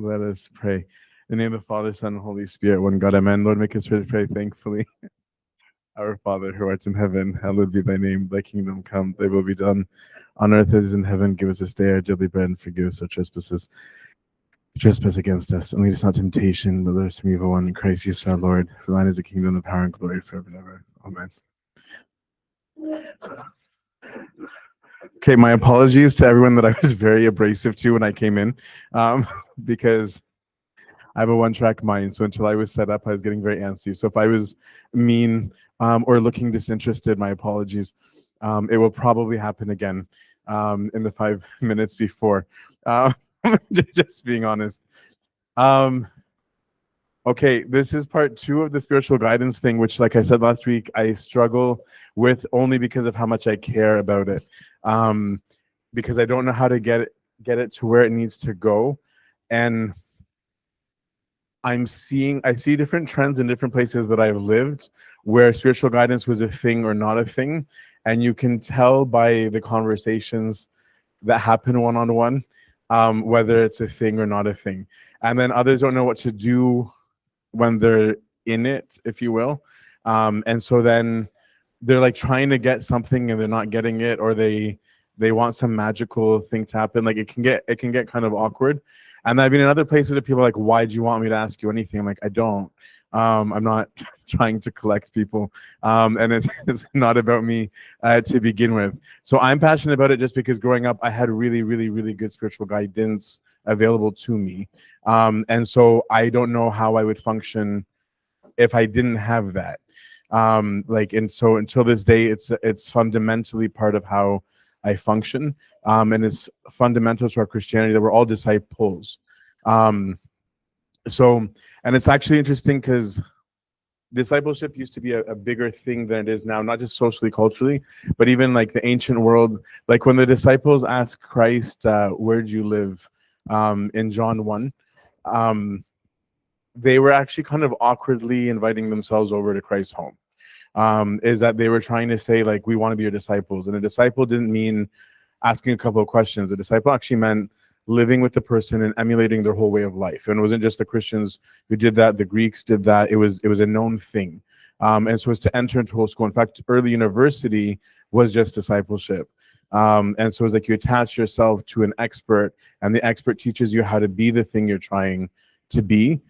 Let us pray. In the name of the Father, Son, and Holy Spirit, one God, amen. Lord, make us pray thankfully. Our Father, who art in heaven, hallowed be thy name. Thy kingdom come, thy will be done on earth as it is in heaven. Give us this day our daily bread, and forgive us our trespasses, trespass against us, and lead us not to temptation, but deliver us from evil one. In Christ Jesus our Lord, for thine is the kingdom, the power, and glory forever and ever. Amen. Okay, my apologies to everyone that I was very abrasive to when I came in, because I have a one-track mind. So until I was set up, I was getting very antsy. So if I was mean or looking disinterested, my apologies. It will probably happen again in the 5 minutes before. Just being honest. Okay, this is part 2 of the spiritual guidance thing, which, like I said last week, I struggle with only because of how much I care about it. Because I don't know how to get it to where it needs to go. And I see different trends in different places that I've lived where spiritual guidance was a thing or not a thing. And you can tell by the conversations that happen one-on-one, whether it's a thing or not a thing. And then others don't know what to do when they're in it, if you will. And so then they're like trying to get something and they're not getting it, or they want some magical thing to happen. Like it can get kind of awkward. And I've been in other places where people are like, why do you want me to ask you anything? I'm like, I don't. I'm not trying to collect people. And it's not about me to begin with. So I'm passionate about it just because growing up, I had really, really, really good spiritual guidance available to me. And so I don't know how I would function if I didn't have that. And so until this day, it's fundamentally part of how I function, and it's fundamental to our Christianity that we're all disciples. And it's actually interesting because discipleship used to be a bigger thing than it is now, not just socially, culturally, but even like the ancient world. Like when the disciples asked Christ, where'd you live, in John 1, they were actually kind of awkwardly inviting themselves over to Christ's home. Is that they were trying to say, like, we want to be your disciples. And a disciple didn't mean asking a couple of questions. A disciple actually meant living with the person and emulating their whole way of life. And it wasn't just the Christians who did that. The Greeks did that. It was a known thing. And so it's to enter into whole school. In fact, early university was just discipleship. And so it's like you attach yourself to an expert, and the expert teaches you how to be the thing you're trying to be,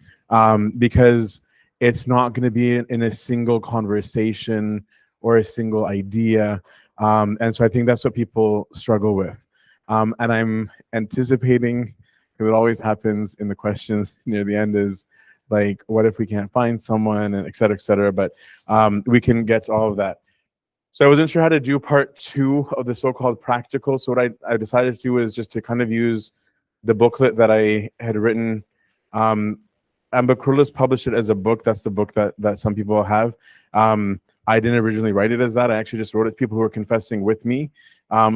because it's not going to be in a single conversation or a single idea. And so I think that's what people struggle with. And I'm anticipating, because it always happens in the questions near the end, is like, what if we can't find someone, and et cetera, et cetera. But we can get to all of that. So I wasn't sure how to do part 2 of the so-called practical. So what I decided to do is just to kind of use the booklet that I had written. Ambacrulis published it as a book. That's the book that some people have. I didn't originally write it as that. I actually just wrote it to people who were confessing with me,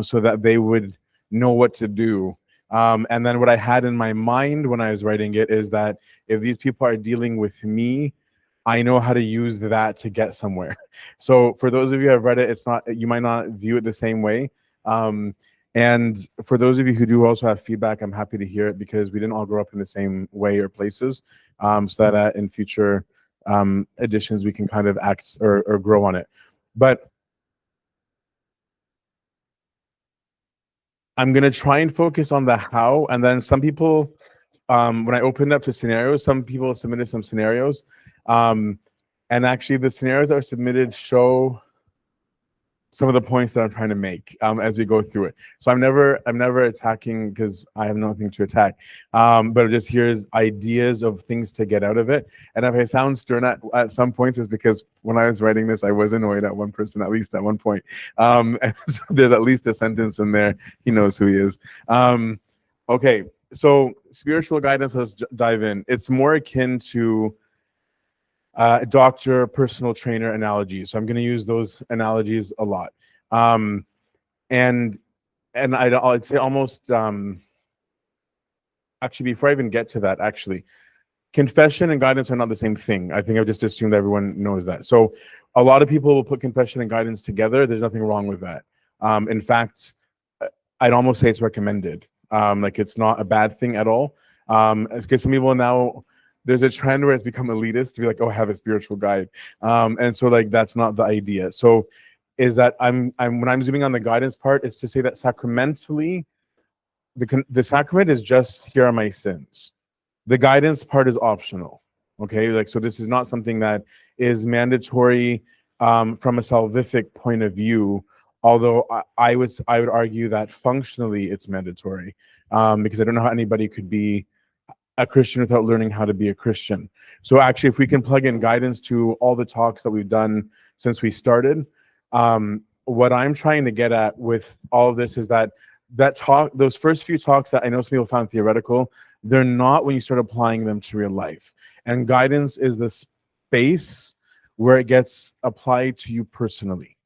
so that they would know what to do. And then what I had in my mind when I was writing it is that if these people are dealing with me, I know how to use that to get somewhere. So for those of you who have read it, you might not view it the same way. And for those of you who do also have feedback, I'm happy to hear it, because we didn't all grow up in the same way or places, so that in future editions we can kind of act or grow on it. But I'm going to try and focus on the how. And then some people, when I opened up to scenarios, some people submitted some scenarios. And actually the scenarios that are submitted show some of the points that I'm trying to make as we go through it. So I'm never attacking, because I have nothing to attack. But just here's ideas of things to get out of it. And if I sound stern at some points, is because when I was writing this, I was annoyed at one person, at least at one point. And so there's at least a sentence in there. He knows who he is. Okay, so spiritual guidance, let's dive in. It's more akin to doctor, personal trainer analogies. So I'm going to use those analogies a lot. And I'd say almost, actually, before I even get to that, actually, confession and guidance are not the same thing. I think I've just assumed everyone knows that. So a lot of people will put confession and guidance together. There's nothing wrong with that. In fact, I'd almost say it's recommended. Like, it's not a bad thing at all. Because some people now, there's a trend where it's become elitist to be like, oh, I have a spiritual guide. And so like, that's not the idea. So is that I'm when I'm zooming on the guidance part, is to say that sacramentally, the sacrament is just, here are my sins. The guidance part is optional. Okay, like, so this is not something that is mandatory from a salvific point of view. Although I would argue that functionally it's mandatory, because I don't know how anybody could be a Christian without learning how to be a Christian. So actually, if we can plug in guidance to all the talks that we've done since we started, what I'm trying to get at with all of this is that those first few talks that I know some people found theoretical, they're not when you start applying them to real life. And guidance is the space where it gets applied to you personally.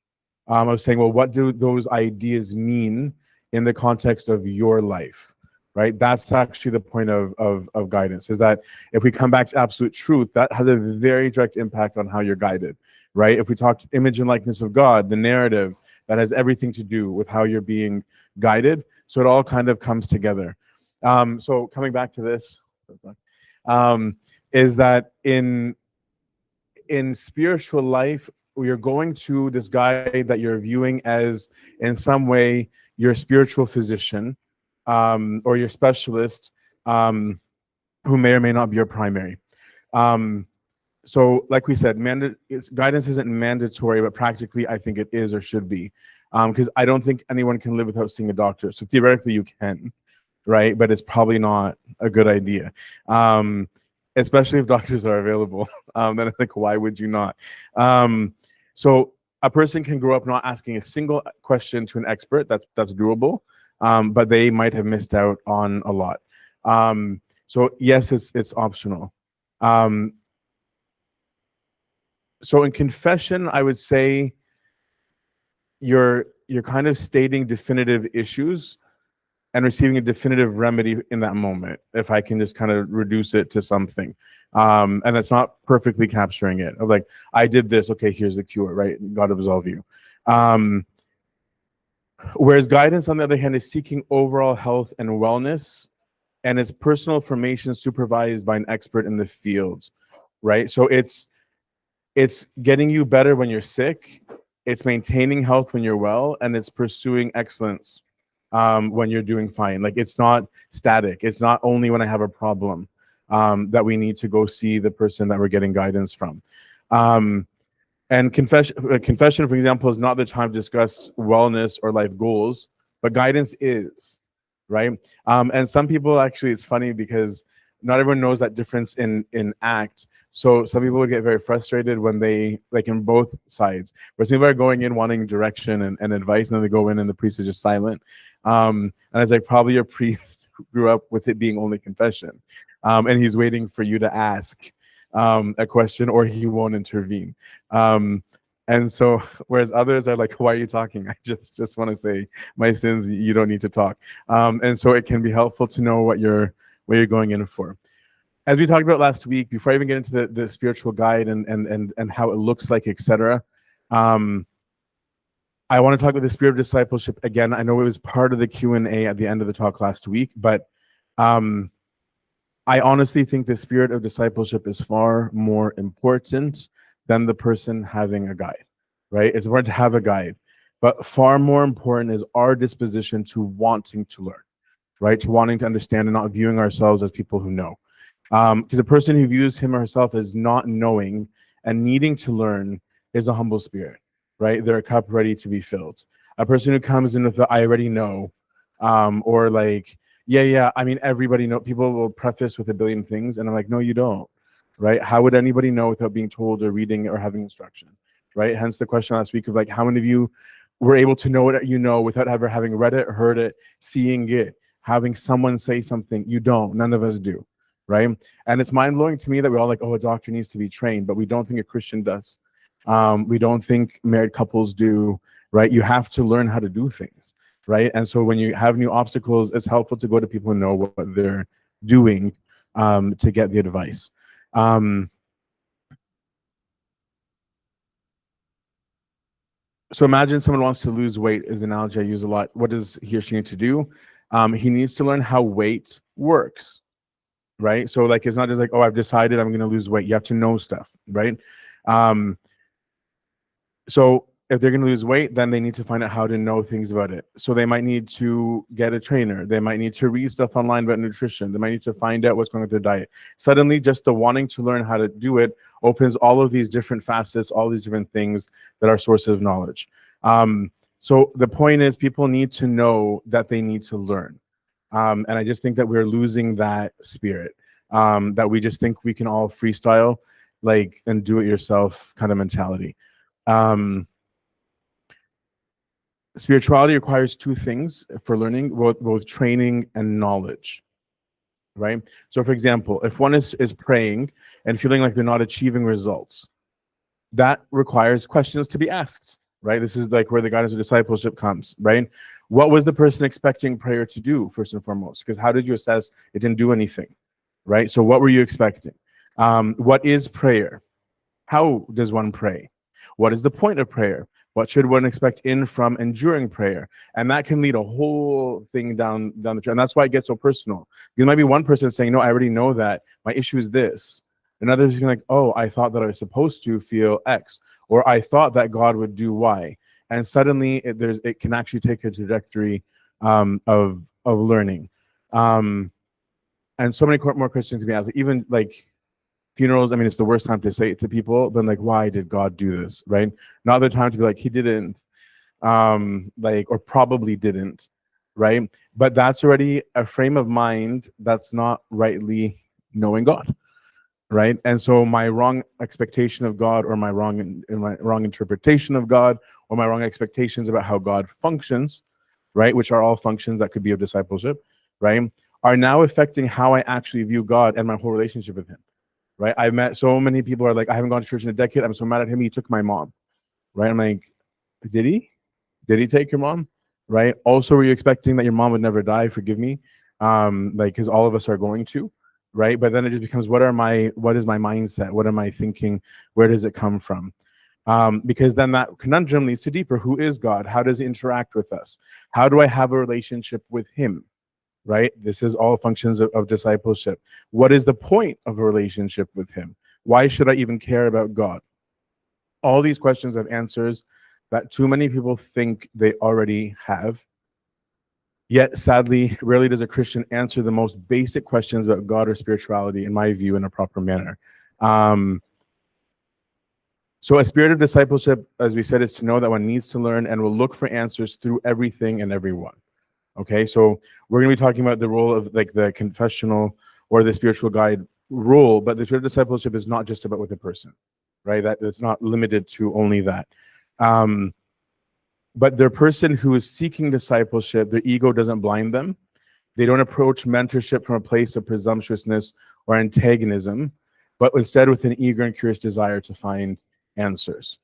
I was saying, well, what do those ideas mean in the context of your life? Right? That's actually the point of guidance, is that if we come back to absolute truth, that has a very direct impact on how you're guided, right? If we talk image and likeness of God, the narrative, that has everything to do with how you're being guided. So it all kind of comes together. So coming back to this, is that in spiritual life, you're going to this guide that you're viewing as in some way your spiritual physician, or your specialist, who may or may not be your primary. So like we said, guidance isn't mandatory, but practically I think it is or should be, because I don't think anyone can live without seeing a doctor. So theoretically you can, right? But it's probably not a good idea, especially if doctors are available. Then I think, why would you not? So a person can grow up not asking a single question to an expert. That's doable. But they might have missed out on a lot. So yes, it's optional. So in confession, I would say you're kind of stating definitive issues and receiving a definitive remedy in that moment, if I can just kind of reduce it to something. And it's not perfectly capturing it. Of like, I did this, okay, here's the cure, right? God absolve you. Whereas guidance, on the other hand, is seeking overall health and wellness, and it's personal formation supervised by an expert in the field, right? So it's getting you better when you're sick, it's maintaining health when you're well, and it's pursuing excellence when you're doing fine. Like, it's not static. It's not only when I have a problem that we need to go see the person that we're getting guidance from. And confession, for example, is not the time to discuss wellness or life goals, but guidance is, right? And some people, actually, it's funny because not everyone knows that difference in ACT. So some people would get very frustrated when they, like, in both sides, where some people are going in wanting direction and advice, and then they go in and the priest is just silent. And it's like, probably your priest grew up with it being only confession, and he's waiting for you to ask a question, or he won't intervene. And so, whereas others are like, why are you talking? I just want to say my sins, you don't need to talk. And so it can be helpful to know what you're going in for. As we talked about last week, before I even get into the spiritual guide and how it looks like, etc., I want to talk about the spirit of discipleship again. I know it was part of the Q&A at the end of the talk last week, but I honestly think the spirit of discipleship is far more important than the person having a guide, right? It's important to have a guide, but far more important is our disposition to wanting to learn, right? To wanting to understand and not viewing ourselves as people who know. Because a person who views him or herself as not knowing and needing to learn is a humble spirit, right? They're a cup ready to be filled. A person who comes in with the I already know, or like, yeah, I mean, everybody know. People will preface with a billion things, and I'm like, no, you don't, right? How would anybody know without being told or reading or having instruction, right? Hence the question last week of like, how many of you were able to know what you know without ever having read it, heard it, seeing it, having someone say something? You don't. None of us do, right? And it's mind-blowing to me that we're all like, oh, a doctor needs to be trained, but we don't think a Christian does. We don't think married couples do, right? You have to learn how to do things, right? And so when you have new obstacles, it's helpful to go to people who know what they're doing to get the advice. So imagine someone wants to lose weight, is the analogy I use a lot. What does he or she need to do? He needs to learn how weight works, right? So like, it's not just like, oh, I've decided I'm going to lose weight. You have to know stuff, right? Um, so if they're going to lose weight, then they need to find out how to know things about it. So they might need to get a trainer. They might need to read stuff online about nutrition. They might need to find out what's going on with their diet. Suddenly, just the wanting to learn how to do it opens all of these different facets, all these different things that are sources of knowledge. So the point is, people need to know that they need to learn. And I just think that we're losing that spirit, that we just think we can all freestyle, like, and do it yourself kind of mentality. Spirituality requires two things for learning, both training and knowledge, right? So for example, if one is praying and feeling like they're not achieving results, that requires questions to be asked, right? This is like where the guidance of discipleship comes, right? What was the person expecting prayer to do, first and foremost? Because how did you assess it didn't do anything, right? So what were you expecting? What is prayer? How does one pray? What is the point of prayer? What should one expect in, from, and during prayer? And that can lead a whole thing down the track. And that's why it gets so personal. There might be one person saying, no, I already know that. My issue is this. Another is like, oh, I thought that I was supposed to feel X, or I thought that God would do Y. And suddenly it can actually take a trajectory of learning. And so many more questions can be asked. Even like funerals, I mean, it's the worst time to say it to people, but like, why did God do this, right? Not the time to be like, he didn't, like, or probably didn't, right? But that's already a frame of mind that's not rightly knowing God, right? And so my wrong expectation of God, or my wrong interpretation of God, or my wrong expectations about how God functions, right, which are all functions that could be of discipleship, right, are now affecting how I actually view God and my whole relationship with him. Right, I've met so many people who are like, I haven't gone to church in a decade. I'm so mad at him. He took my mom. Right, I'm like, did he? Did he take your mom? Right. Also, were you expecting that your mom would never die? Forgive me. Like, because all of us are going to. Right, but then it just becomes, what is my mindset? What am I thinking? Where does it come from? Because then that conundrum leads to deeper. Who is God? How does he interact with us? How do I have a relationship with him? Right? This is all functions of discipleship. What is the point of a relationship with him? Why should I even care about God? All these questions have answers that too many people think they already have. Yet, sadly, rarely does a Christian answer the most basic questions about God or spirituality, in my view, in a proper manner. So a spirit of discipleship, as we said, is to know that one needs to learn and will look for answers through everything and everyone. Okay, so we're going to be talking about the role of like the confessional or the spiritual guide role, but the spirit of discipleship is not just about with a person, right? That it's not limited to only that. But the person who is seeking discipleship, their ego doesn't blind them. They don't approach mentorship from a place of presumptuousness or antagonism, but instead with an eager and curious desire to find answers.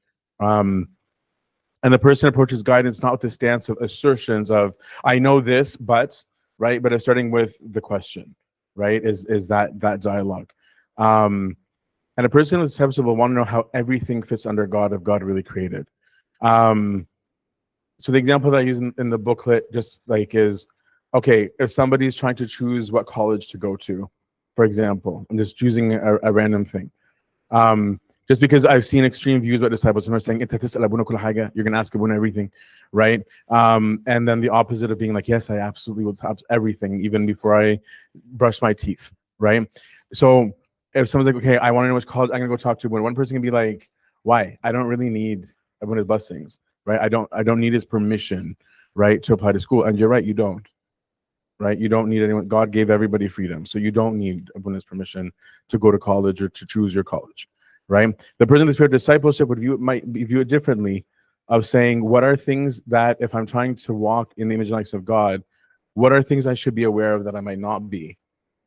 And the person approaches guidance not with the stance of assertions of, I know this, but, right? But it's starting with the question, right? Is that dialogue. And a person who's discipleship will want to know how everything fits under God, if God really created. So the example that I use in the booklet just like is, okay, if somebody's trying to choose what college to go to, for example, I'm just choosing a random thing. Just because I've seen extreme views about disciples, and are saying, you're going to ask Abuna everything, right? And then the opposite of being like, yes, I absolutely will top everything, even before I brush my teeth, right? So if someone's like, okay, I want to know which college I'm going to go talk to, but one person can be like, why? I don't really need Abuna's blessings, right? I don't need his permission, right, to apply to school. And you're right, you don't. Right? You don't need anyone. God gave everybody freedom. So you don't need Abuna's permission to go to college or to choose your college. Right? The person in the spirit of discipleship would might view it differently, of saying, what are things that if I'm trying to walk in the image and likeness of God, what are things I should be aware of that I might not be?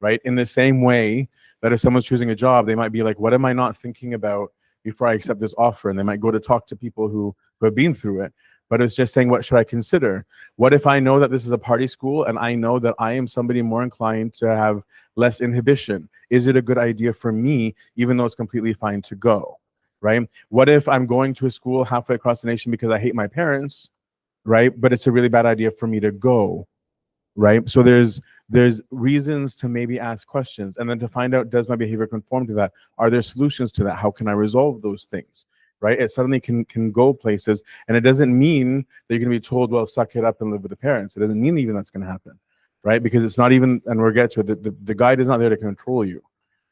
Right? In the same way that if someone's choosing a job, they might be like, what am I not thinking about before I accept this offer? And they might go to talk to people who have been through it. But it's just saying, what should I consider? What if I know that this is a party school and I know that I am somebody more inclined to have less inhibition? Is it a good idea for me, even though it's completely fine to go, right? What if I'm going to a school halfway across the nation because I hate my parents, right? But it's a really bad idea for me to go, right? So there's reasons to maybe ask questions, and then to find out, does my behavior conform to that? Are there solutions to that? How can I resolve those things? Right? It suddenly can go places, and it doesn't mean that you're going to be told, well, suck it up and live with the parents. It doesn't mean even that's going to happen, right? Because it's not even, and we'll get to it, the guide is not there to control you,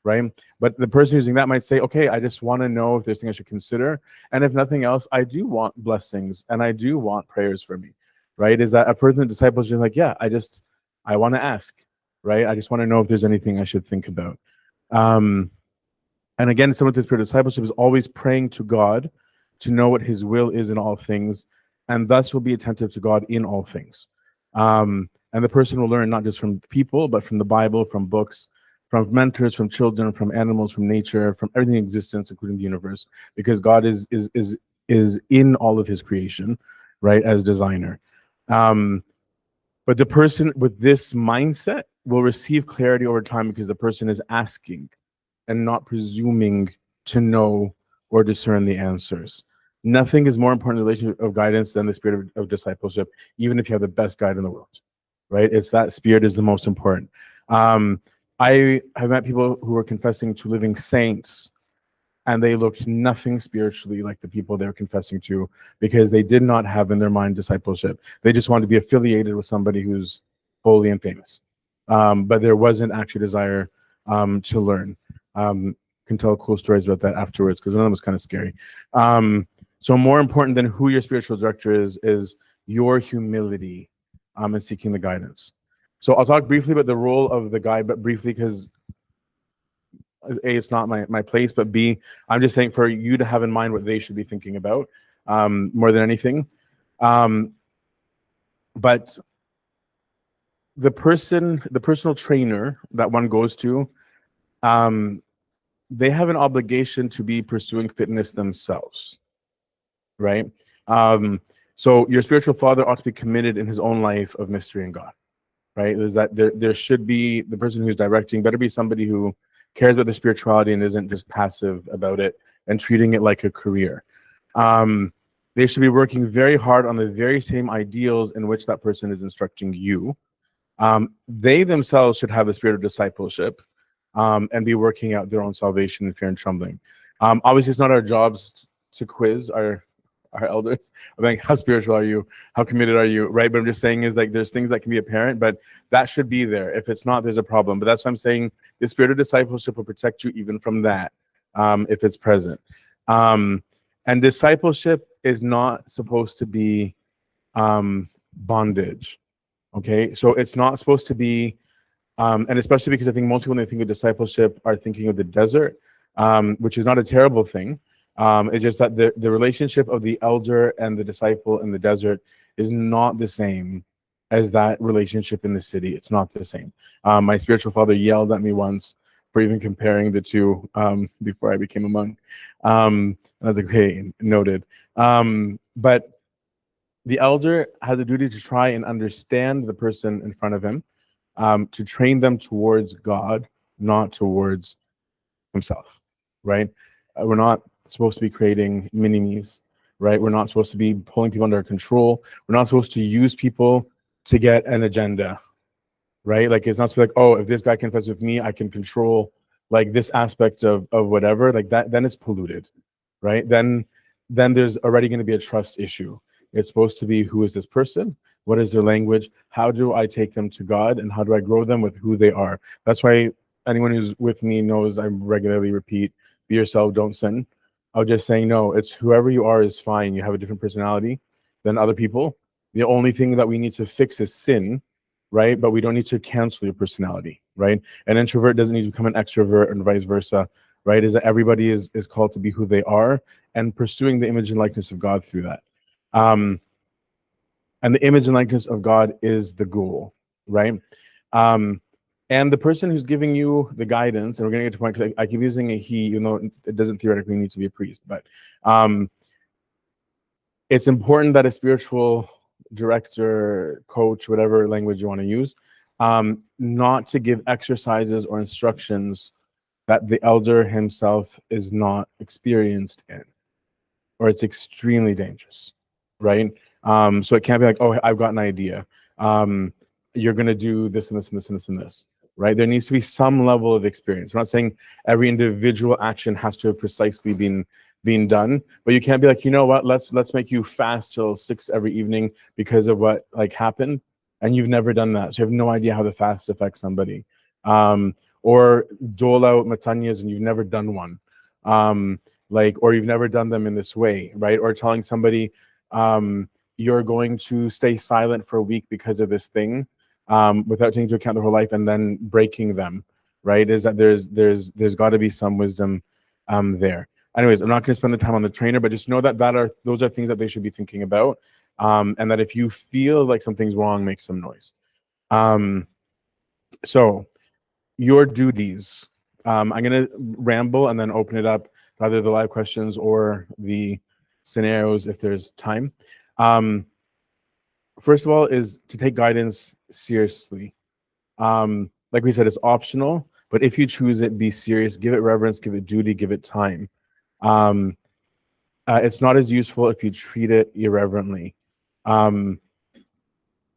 right? But the person using that might say, okay, I just want to know if there's things I should consider, and if nothing else, I do want blessings and I do want prayers for me, right? Is that a person in discipleship like, yeah, I want to ask, right? I just want to know if there's anything I should think about. And again, someone with the spirit of discipleship is always praying to God to know what his will is in all things, and thus will be attentive to God in all things. And the person will learn not just from people, but from the Bible, from books, from mentors, from children, from animals, from nature, from everything in existence, including the universe, because God is in all of his creation, right, as designer. But the person with this mindset will receive clarity over time because the person is asking and not presuming to know or discern the answers. Nothing is more important in the relationship of guidance than the spirit of discipleship, even if you have the best guide in the world, right? It's that spirit is the most important. I have met people who are confessing to living saints, and they looked nothing spiritually like the people they were confessing to, because they did not have in their mind discipleship. They just wanted to be affiliated with somebody who's holy and famous. But there wasn't actually desire to learn. Can tell cool stories about that afterwards, because one of them was kind of scary. So more important than who your spiritual director is your humility in seeking the guidance. So I'll talk briefly about the role of the guide, but briefly because A, it's not my place, but B, I'm just saying for you to have in mind what they should be thinking about more than anything. But the personal trainer that one goes to, they have an obligation to be pursuing fitness themselves, right? So your spiritual father ought to be committed in his own life of mystery and God, right? Is that there should be, the person who's directing better be somebody who cares about their spirituality and isn't just passive about it and treating it like a career. They should be working very hard on the very same ideals in which that person is instructing you. They themselves should have a spirit of discipleship and be working out their own salvation in fear and trembling. Obviously, it's not our jobs to quiz our elders. I'm like, how spiritual are you? How committed are you? Right? But I'm just saying is like there's things that can be apparent, but that should be there. If it's not, there's a problem. But that's why I'm saying the spirit of discipleship will protect you even from that if it's present. And discipleship is not supposed to be bondage. Okay, so it's not supposed to be, and especially because I think most people when they think of discipleship are thinking of the desert, which is not a terrible thing. It's just that the relationship of the elder and the disciple in the desert is not the same as that relationship in the city. It's not the same. My spiritual father yelled at me once for even comparing the two before I became a monk. I was like, okay, noted. But the elder has a duty to try and understand the person in front of him, to train them towards God, not towards himself, right? We're not supposed to be creating mini-me's, right? We're not supposed to be pulling people under control. We're not supposed to use people to get an agenda, right? Like it's not supposed to be like, oh, if this guy confesses with me, I can control like this aspect of whatever, like that, then it's polluted, right? Then there's already going to be a trust issue. It's supposed to be, who is this person? What is their language? How do I take them to God? And how do I grow them with who they are? That's why anyone who's with me knows I regularly repeat, be yourself, don't sin. I was just saying, no, it's whoever you are is fine. You have a different personality than other people. The only thing that we need to fix is sin, right? But we don't need to cancel your personality, right? An introvert doesn't need to become an extrovert and vice versa, right? Is that everybody is called to be who they are and pursuing the image and likeness of God through that. And the image and likeness of God is the goal, right? And the person who's giving you the guidance, and we're going to get to point, because I keep using a he, even though it doesn't theoretically need to be a priest, but it's important that a spiritual director, coach, whatever language you want to use, not to give exercises or instructions that the elder himself is not experienced in, or it's extremely dangerous, right? So it can't be like, oh, I've got an idea. you're going to do this and this and this and this and this, right? There needs to be some level of experience. I'm not saying every individual action has to have precisely been done, but you can't be like, you know what, let's make you fast till 6 every evening because of what like happened, and you've never done that, so you have no idea how the fast affects somebody. Or dole out matanyas and you've never done one, like, or you've never done them in this way, right? Or telling somebody you're going to stay silent for a week because of this thing, without taking into account their whole life, and then breaking them, right? Is that there's got to be some wisdom there. Anyways, I'm not going to spend the time on the trainer, but just know that those are things that they should be thinking about, and that if you feel like something's wrong, make some noise. So your duties. I'm going to ramble and then open it up to either the live questions or the scenarios if there's time. First of all, is to take guidance seriously. Like we said, it's optional, but if you choose it, be serious, give it reverence, give it duty, give it time. It's not as useful if you treat it irreverently.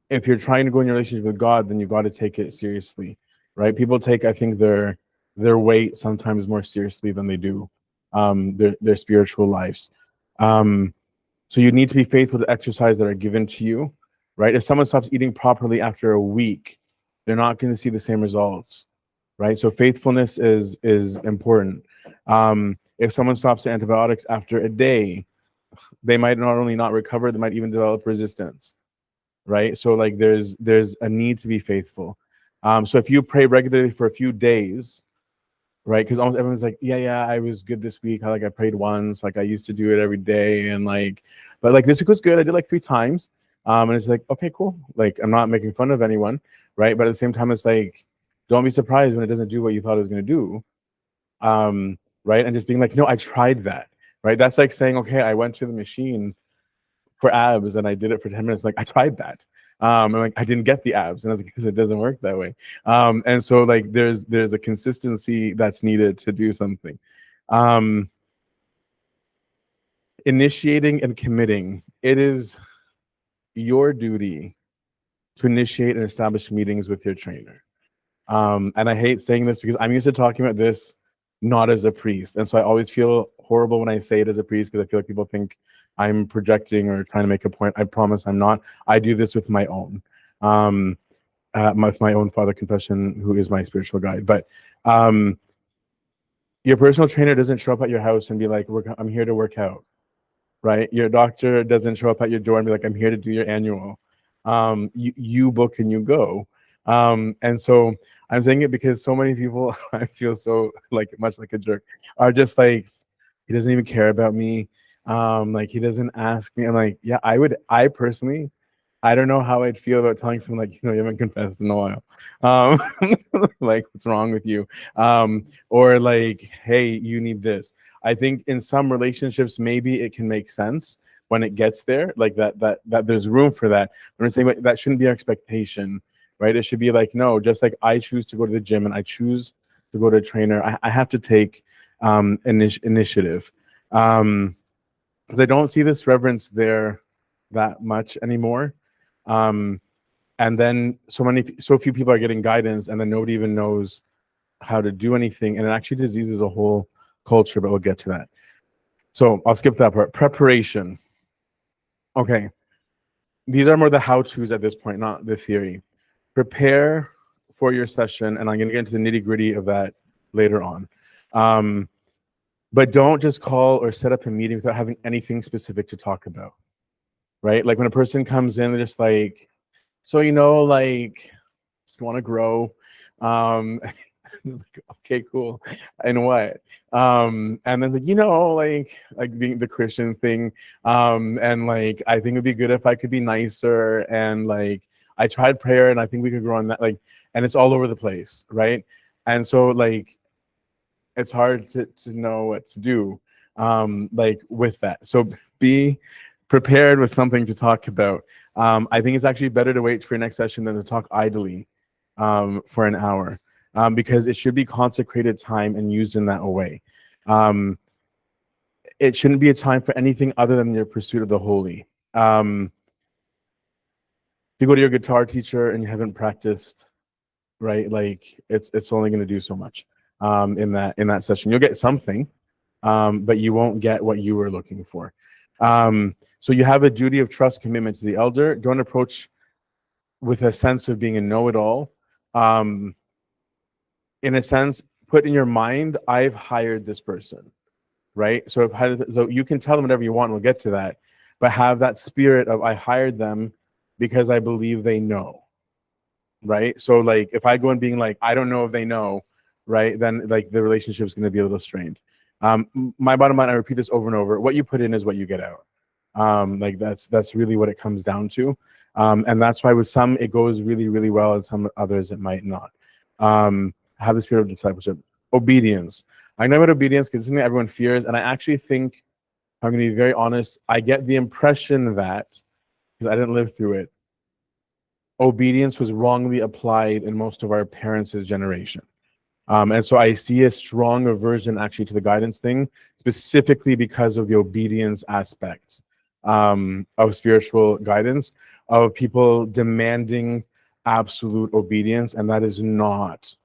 If you're trying to go in your relationship with God, then you've got to take it seriously, right? People take, I think, their weight sometimes more seriously than they do their spiritual lives. So you need to be faithful to exercise that are given to you, right? If someone stops eating properly after a week, they're not going to see the same results, right? So faithfulness is important. If someone stops antibiotics after a day, they might not only not recover, they might even develop resistance, right? So like there's a need to be faithful. So if you pray regularly for a few days, right? Because almost everyone's like, yeah, I was good this week. I prayed once, like I used to do it every day, and like, but like this week was good. I did like 3 times. And it's like, okay, cool. Like I'm not making fun of anyone, right? But at the same time, it's like, don't be surprised when it doesn't do what you thought it was going to do. Right? And just being like, no, I tried that, right? That's like saying, okay, I went to the machine for abs and I did it for 10 minutes. Like I tried that. And like I didn't get the abs, and I was like, because it doesn't work that way. And so like there's a consistency that's needed to do something. Initiating and committing. It is your duty to initiate and establish meetings with your trainer. And I hate saying this because I'm used to talking about this not as a priest, and so I always feel horrible when I say it as a priest because I feel like people think I'm projecting or trying to make a point. I promise I'm not. I do this with my own, with my own father confession, who is my spiritual guide. But your personal trainer doesn't show up at your house and be like, I'm here to work out, right? Your doctor doesn't show up at your door and be like, I'm here to do your annual. You book and you go. And so I'm saying it because so many people, I feel so like much like a jerk, are just like, he doesn't even care about me. Like he doesn't ask me. I'm like, yeah, I personally, I don't know how I'd feel about telling someone like, you haven't confessed in a while. Like what's wrong with you? Or like, hey, you need this. I think in some relationships, maybe it can make sense when it gets there, like that there's room for that. But I'm saying that shouldn't be our expectation, right? It should be like, no, just like I choose to go to the gym and I choose to go to a trainer, I have to take initiative. Because I don't see this reverence there that much anymore. And then so few people are getting guidance, and then nobody even knows how to do anything, and it actually diseases a whole culture, but we'll get to that. So I'll skip that part. Preparation. Okay. These are more the how-tos at this point, not the theory. Prepare for your session, and I'm going to get into the nitty-gritty of that later on. But don't just call or set up a meeting without having anything specific to talk about, right? Like when a person comes in, they're just like, so, like, just want to grow. Like, okay, cool. And what? And then like being the Christian thing. And like, I think it'd be good if I could be nicer. And like, I tried prayer and I think we could grow on that. Like, and it's all over the place, right? And so like, it's hard to know what to do like with that. So be prepared with something to talk about. I think it's actually better to wait for your next session than to talk idly for an hour, because it should be consecrated time and used in that way. It shouldn't be a time for anything other than your pursuit of the holy. you go to your guitar teacher and you haven't practiced, right? Like it's only going to do so much in that session. You'll get something, but you won't get what you were looking for. So you have a duty of trust, commitment to the elder. Don't approach with a sense of being a know-it-all. In a sense, put in your mind, I've hired this person, right? So so you can tell them whatever you want, we'll get to that, but have that spirit of I hired them because I believe they know, right? So like if I go in being like, I don't know if they know, right, then like the relationship is going to be a little strained. My bottom line, I repeat this over and over, what you put in is what you get out. Like that's really what it comes down to. And that's why with some it goes really, really well, and some others it might not. Have the spirit of discipleship. Obedience. I know about obedience because it's something everyone fears, and I actually think, I'm going to be very honest, I get the impression that, because I didn't live through it, obedience was wrongly applied in most of our parents' generation. And so I see a strong aversion actually to the guidance thing, specifically because of the obedience aspect of spiritual guidance, of people demanding absolute obedience, and that is not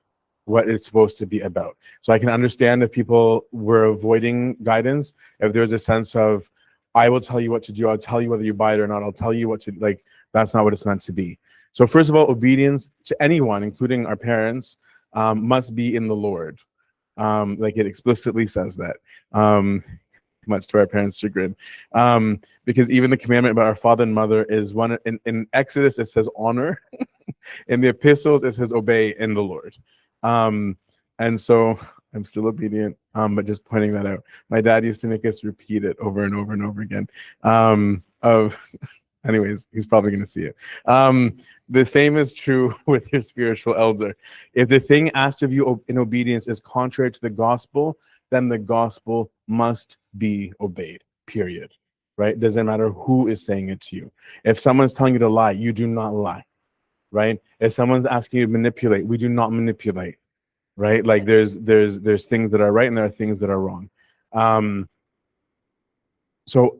what it's supposed to be about. So I can understand if people were avoiding guidance, if there's a sense of, I will tell you what to do, I'll tell you whether you buy it or not, I'll tell you what to, like, that's not what it's meant to be. So first of all, obedience to anyone, including our parents, must be in the Lord. Like it explicitly says that, much to our parents' chagrin. Because even the commandment about our father and mother is one, in Exodus it says honor, in the epistles it says obey in the Lord. And so I'm still obedient, but just pointing that out. My dad used to make us repeat it over and over and over again. Anyways, he's probably going to see it. The same is true with your spiritual elder. If the thing asked of you in obedience is contrary to the gospel, then the gospel must be obeyed, period. Right? Doesn't matter who is saying it to you. If someone's telling you to lie, you do not lie. Right? If someone's asking you to manipulate, we do not manipulate. Right? Like there's things that are right and there are things that are wrong. So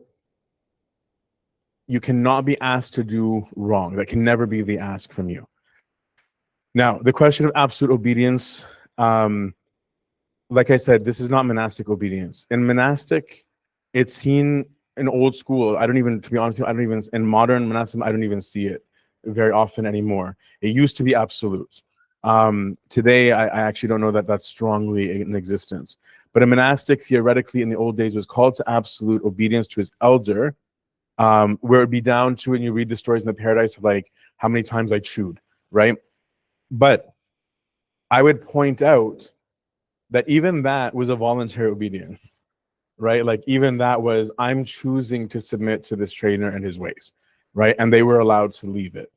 you cannot be asked to do wrong. That can never be the ask from you. Now, the question of absolute obedience, like I said, this is not monastic obedience. In monastic, it's seen in old school. I don't even, to be honest with you, in modern monastic, I don't even see it very often anymore. It used to be absolute. Today, I actually don't know that that's strongly in existence. But a monastic, theoretically, in the old days, was called to absolute obedience to his elder, where it'd be down to, and you read the stories in the paradise of like how many times I chewed, right? But I would point out that even that was a voluntary obedience, right? Like even that was, I'm choosing to submit to this trainer and his ways, right? And they were allowed to leave it.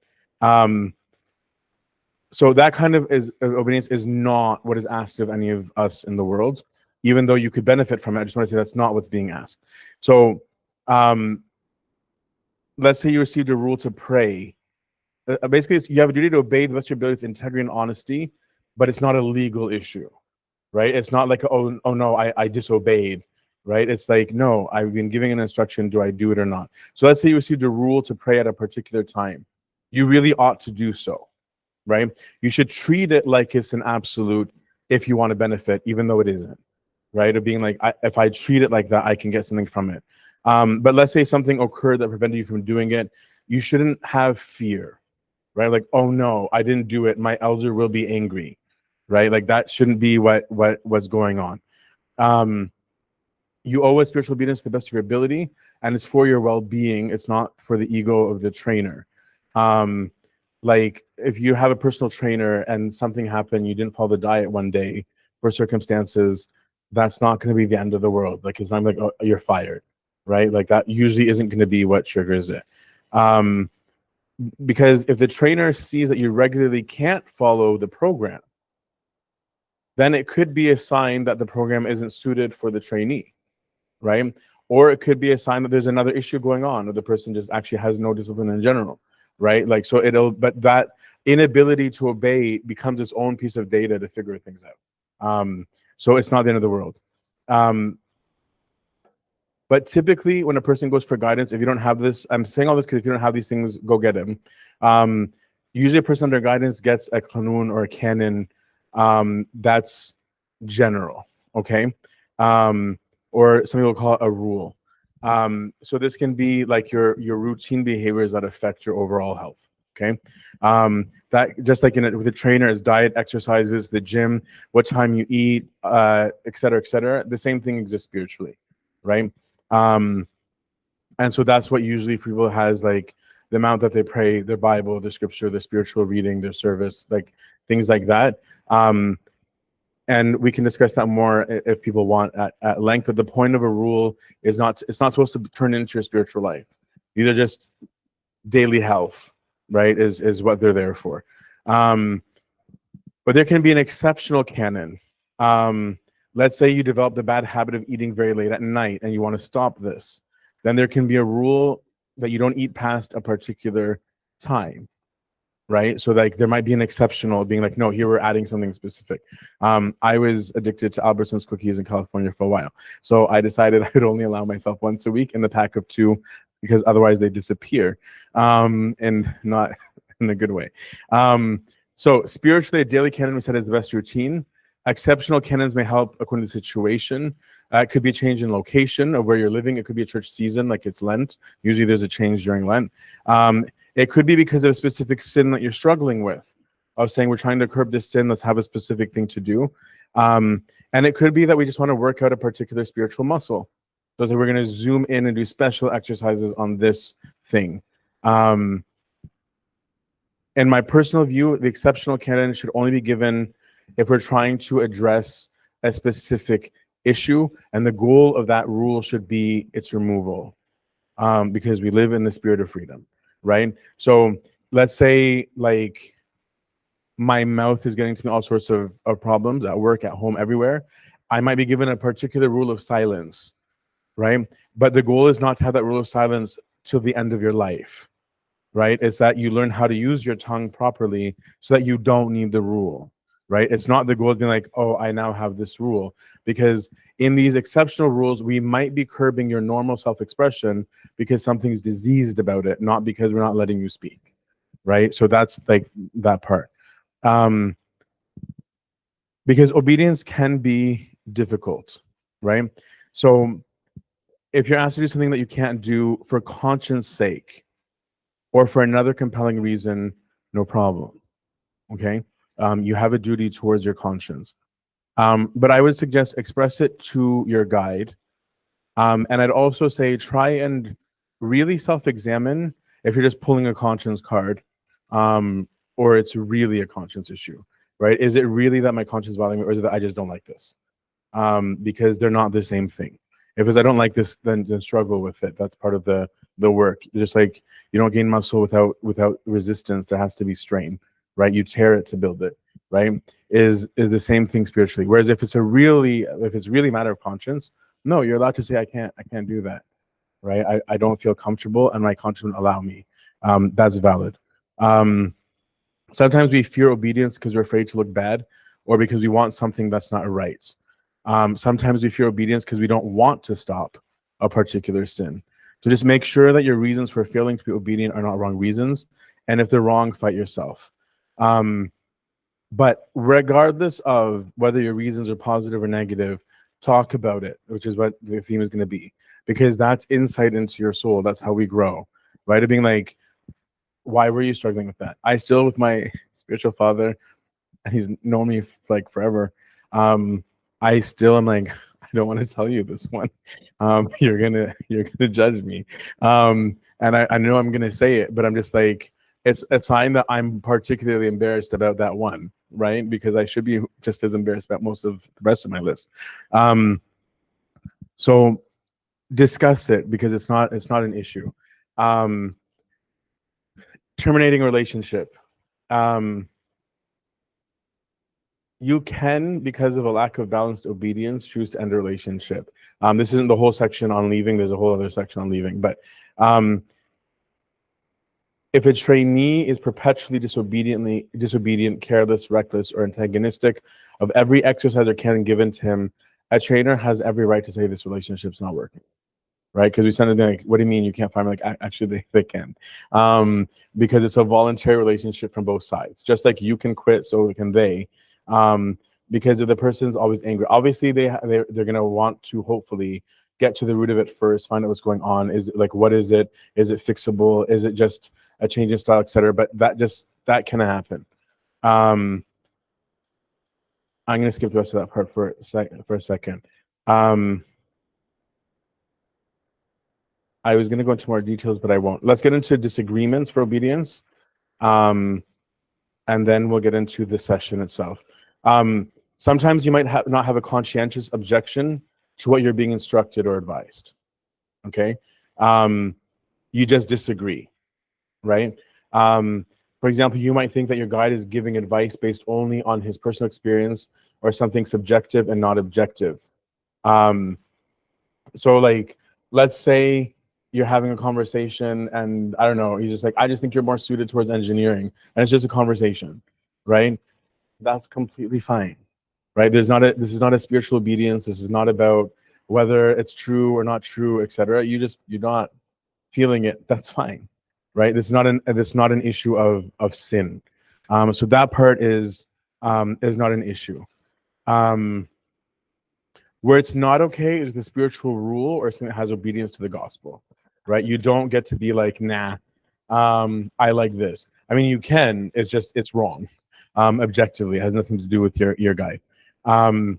So that kind of obedience is not what is asked of any of us in the world, even though you could benefit from it. I just want to say that's not what's being asked. So let's say you received a rule to pray. Basically, you have a duty to obey the best of your ability with integrity and honesty, but it's not a legal issue, right? It's not like, oh no, I disobeyed, right? It's like, no, I've been giving an instruction, do I do it or not? So let's say you received a rule to pray at a particular time. You really ought to do so, right? You should treat it like it's an absolute if you want to benefit, even though it isn't, right? Of being like, if I treat it like that, I can get something from it. But let's say something occurred that prevented you from doing it. You shouldn't have fear, right? Like, oh no, I didn't do it. My elder will be angry, right? Like that shouldn't be what's going on. You owe a spiritual obedience to the best of your ability, and it's for your well-being. It's not for the ego of the trainer. Like if you have a personal trainer and something happened, you didn't follow the diet one day for circumstances, that's not going to be the end of the world. Like it's not like, oh, you're fired, right? Like that usually isn't going to be what triggers it. Because if the trainer sees that you regularly can't follow the program, then it could be a sign that the program isn't suited for the trainee, right? Or it could be a sign that there's another issue going on, or the person just actually has no discipline in general, right? Like, so but that inability to obey becomes its own piece of data to figure things out. So it's not the end of the world. But typically, when a person goes for guidance, if you don't have this, I'm saying all this because if you don't have these things, go get them. Usually, a person under guidance gets a kanun or a canon that's general, okay? Or some people call it a rule. So this can be like your routine behaviors that affect your overall health, okay? That just like with a trainer is diet, exercises, the gym, what time you eat, et cetera, et cetera. The same thing exists spiritually, right? And so that's what usually for people has like the amount that they pray, their Bible, their scripture, their spiritual reading, their service, like things like that. And we can discuss that more if people want at length. But the point of a rule is it's not supposed to turn into your spiritual life. These are just daily health, right? Is what they're there for. But there can be an exceptional canon. Let's say you develop the bad habit of eating very late at night and you want to stop this. Then there can be a rule that you don't eat past a particular time, right? So like there might be an exceptional being like, no, here we're adding something specific. I was addicted to Albertsons cookies in California for a while. So I decided I would only allow myself once a week in the pack of 2 because otherwise they disappear, and not in a good way. So spiritually, a daily canon we said is the best routine. Exceptional canons may help according to the situation. It could be a change in location of where you're living. It could be a church season, like it's Lent. Usually there's a change during Lent. It could be because of a specific sin that you're struggling with, of saying we're trying to curb this sin, let's have a specific thing to do. And it could be that we just want to work out a particular spiritual muscle. So we're going to zoom in and do special exercises on this thing. In my personal view, the exceptional canon should only be given if we're trying to address a specific issue, and the goal of that rule should be its removal, because we live in the spirit of freedom, right? So let's say like my mouth is getting to me all sorts of problems at work, at home, everywhere. I might be given a particular rule of silence, right? But the goal is not to have that rule of silence till the end of your life, right? It's that you learn how to use your tongue properly so that you don't need the rule, right? It's not the goal of being like, oh, I now have this rule. Because in these exceptional rules, we might be curbing your normal self-expression because something's diseased about it, not because we're not letting you speak, right? So that's like that part. Because obedience can be difficult, right? So if you're asked to do something that you can't do for conscience sake or for another compelling reason, no problem, okay? You have a duty towards your conscience. But I would suggest express it to your guide. And I'd also say try and really self-examine if you're just pulling a conscience card, or it's really a conscience issue, right? Is it really that my conscience is bothering me, or is it that I just don't like this? Because they're not the same thing. If it's I don't like this, then struggle with it. That's part of the work. Just like you don't gain muscle without resistance, there has to be strain, right? You tear it to build it, right? Is the same thing spiritually. Whereas if it's really a matter of conscience, no, you're allowed to say I can't do that, right? I don't feel comfortable and my conscience won't allow me. That's valid. Sometimes we fear obedience because we're afraid to look bad, or because we want something that's not right. Sometimes we fear obedience because we don't want to stop a particular sin. So just make sure that your reasons for failing to be obedient are not wrong reasons. And if they're wrong, fight yourself. But regardless of whether your reasons are positive or negative, talk about it, which is what the theme is going to be, because that's insight into your soul. That's how we grow, right? Of being like, why were you struggling with that? I still, with my spiritual father, and he's known me like forever. I still am like, I don't want to tell you this one. You're gonna judge me. And I know I'm gonna say it, but I'm just like, it's a sign that I'm particularly embarrassed about that one, right? Because I should be just as embarrassed about most of the rest of my list. So discuss it, because it's not an issue. Terminating a relationship. You can, because of a lack of balanced obedience, choose to end a relationship. This isn't the whole section on leaving. There's a whole other section on leaving. But if a trainee is perpetually disobedient, careless, reckless, or antagonistic of every exercise or canon given to him, a trainer has every right to say this relationship's not working. right? Because we sounded like, what do you mean you can't find me? Like, actually, they can. Because it's a voluntary relationship from both sides. Just like you can quit, so can they. Because if the person's always angry, obviously they're going to want to hopefully get to the root of it first, find out what's going on. Is it like, what is it? Is it fixable? Is it just a change in style, etc.? But that can happen. I'm going to skip the rest of that part for a second. I was going to go into more details, but I won't. Let's get into disagreements for obedience, and then we'll get into the session itself. Sometimes you might not have a conscientious objection to what you're being instructed or advised. Okay, you just disagree, right? For example, you might think that your guide is giving advice based only on his personal experience or something subjective and not objective. So, like, let's say you're having a conversation and I don't know, he's just like, I just think you're more suited towards engineering, and it's just a conversation, right? That's completely fine, right? This is not a spiritual obedience. This is not about whether it's true or not true, etc. You're not feeling it. That's fine, right? This is not an issue of sin. So that part is not an issue. Where it's not okay is the spiritual rule or something that has obedience to the gospel, right? You don't get to be like, nah, I like this. I mean, you can. It's wrong. Objectively, it has nothing to do with your guide. So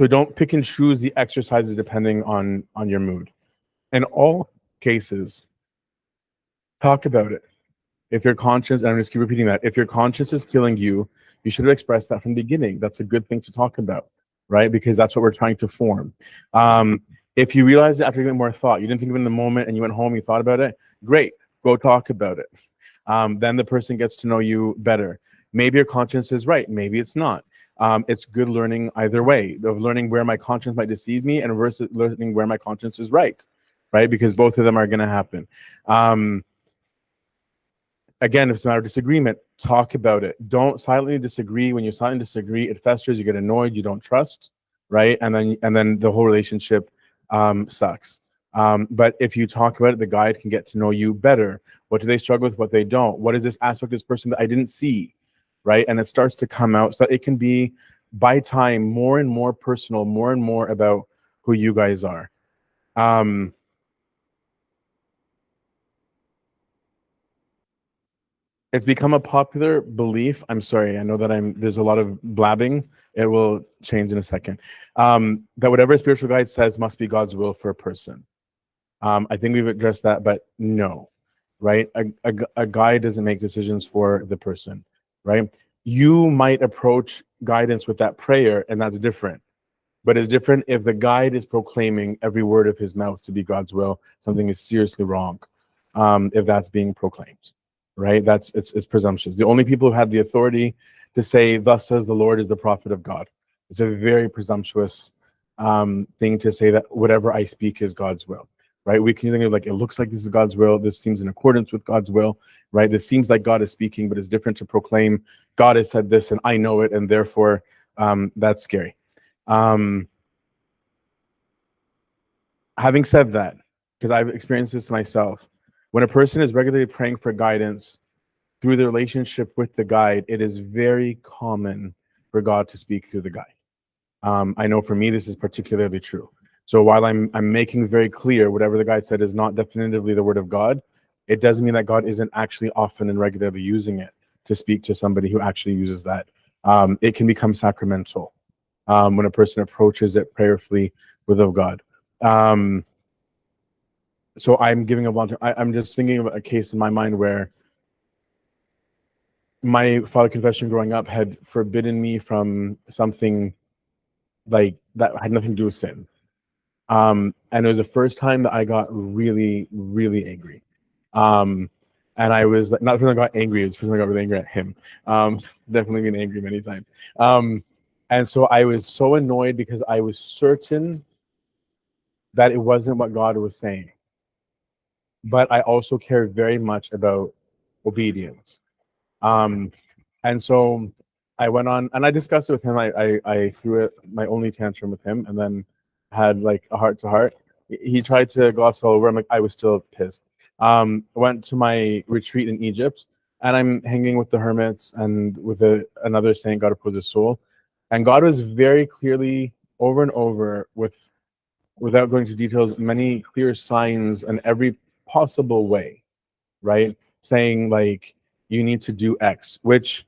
don't pick and choose the exercises depending on your mood. In all cases, talk about it. If your conscience, and I'm just keep repeating that, if your conscience is killing you, you should have expressed that from the beginning. That's a good thing to talk about, right? Because that's what we're trying to form. If you realize it after giving more thought, you didn't think of it in the moment and you went home, you thought about it, great, go talk about it. Then the person gets to know you better. Maybe your conscience is right, maybe it's not. It's good learning either way, of learning where my conscience might deceive me and versus learning where my conscience is right? Because both of them are going to happen. Again, if it's a matter of disagreement, talk about it. Don't silently disagree. When you silently disagree, it festers, you get annoyed, you don't trust, right? And then the whole relationship sucks. But if you talk about it, the guide can get to know you better. What do they struggle with? What they don't? What is this aspect of this person that I didn't see, right? And it starts to come out so that it can be, by time, more and more personal, more and more about who you guys are. It's become a popular belief. I'm sorry, I know that there's a lot of blabbing. It will change in a second. That whatever a spiritual guide says must be God's will for a person. I think we've addressed that, but no, right? A guide doesn't make decisions for the person, right? You might approach guidance with that prayer, and that's different. But it's different if the guide is proclaiming every word of his mouth to be God's will. Something is seriously wrong if that's being proclaimed, right? It's presumptuous. The only people who had the authority to say, "Thus says the Lord," is the prophet of God. It's a very presumptuous thing to say that whatever I speak is God's will, right? We can think of like, it looks like this is God's will. This seems in accordance with God's will, right? This seems like God is speaking, but it's different to proclaim God has said this and I know it, and therefore that's scary. Having said that, because I've experienced this myself, when a person is regularly praying for guidance through the relationship with the guide, it is very common for God to speak through the guide. I know for me, this is particularly true. So while I'm making very clear whatever the guide said is not definitively the word of God, it doesn't mean that God isn't actually often and regularly using it to speak to somebody who actually uses that. It can become sacramental when a person approaches it prayerfully with of God. So I'm giving a volunteer. I'm just thinking of a case in my mind where my father confession growing up had forbidden me from something like that had nothing to do with sin. And it was the first time that I got really, really angry. And I was like, not the first time I got angry, it was the first time I got really angry at him. Definitely been angry many times. And so I was so annoyed because I was certain that it wasn't what God was saying. But I also care very much about obedience. And so I went on and I discussed it with him. I threw it my only tantrum with him and then had like a heart to heart. He tried to gloss it all over. I'm like, I was still pissed. Went to my retreat in Egypt, and I'm hanging with the hermits and with another saint, God opposed his soul. And God was very clearly, over and over, without going into details, many clear signs in every possible way, right? Saying like, you need to do X, which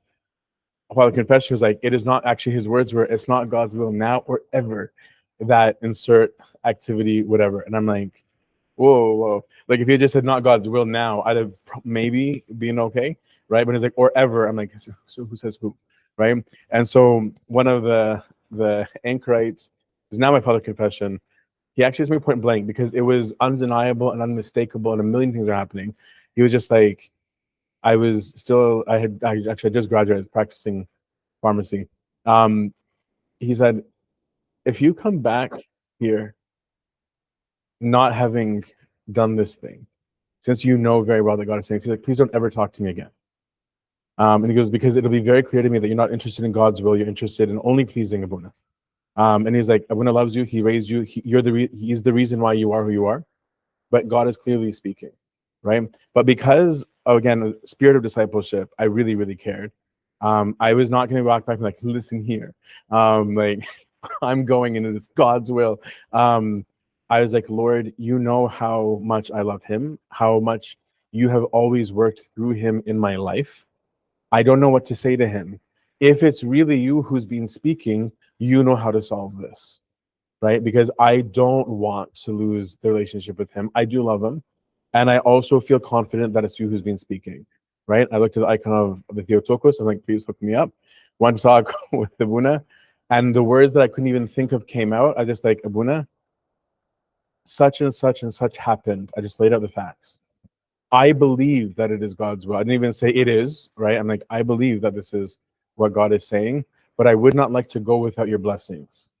while the confessor was like, it is not actually, his words were, it's not God's will now or ever that insert activity, whatever. And I'm like, whoa. Like if he just said not God's will now, I'd have maybe been okay, right? But he's like, or ever. I'm like, so who says who, right? And so one of the anchorites, who's now my public confession, he actually asked me point blank because it was undeniable and unmistakable, and a million things are happening. He was just like, I actually just graduated practicing pharmacy. He said, if you come back here not having done this thing, since you know very well that God is saying, he's like, please don't ever talk to me again. And he goes, because it'll be very clear to me that you're not interested in God's will, you're interested in only pleasing Abuna. And he's like, Abuna loves you, he raised you, he's the reason why you are who you are, but God is clearly speaking, right? But because, again, spirit of discipleship, I really, really cared. I was not going to walk back and like, listen here, like I'm going into this God's will. I was like, Lord, you know how much I love him, how much you have always worked through him in my life. I don't know what to say to him. If it's really you who's been speaking, you know how to solve this, right? Because I don't want to lose the relationship with him. I do love him. And I also feel confident that it's you who's been speaking, right? I looked at the icon of the Theotokos. I'm like, please hook me up. One talk with Abuna. And the words that I couldn't even think of came out. I just like, Abuna, such and such and such happened. I just laid out the facts. I believe that it is God's will. I didn't even say it is, right? I'm like, I believe that this is what God is saying, but I would not like to go without your blessings,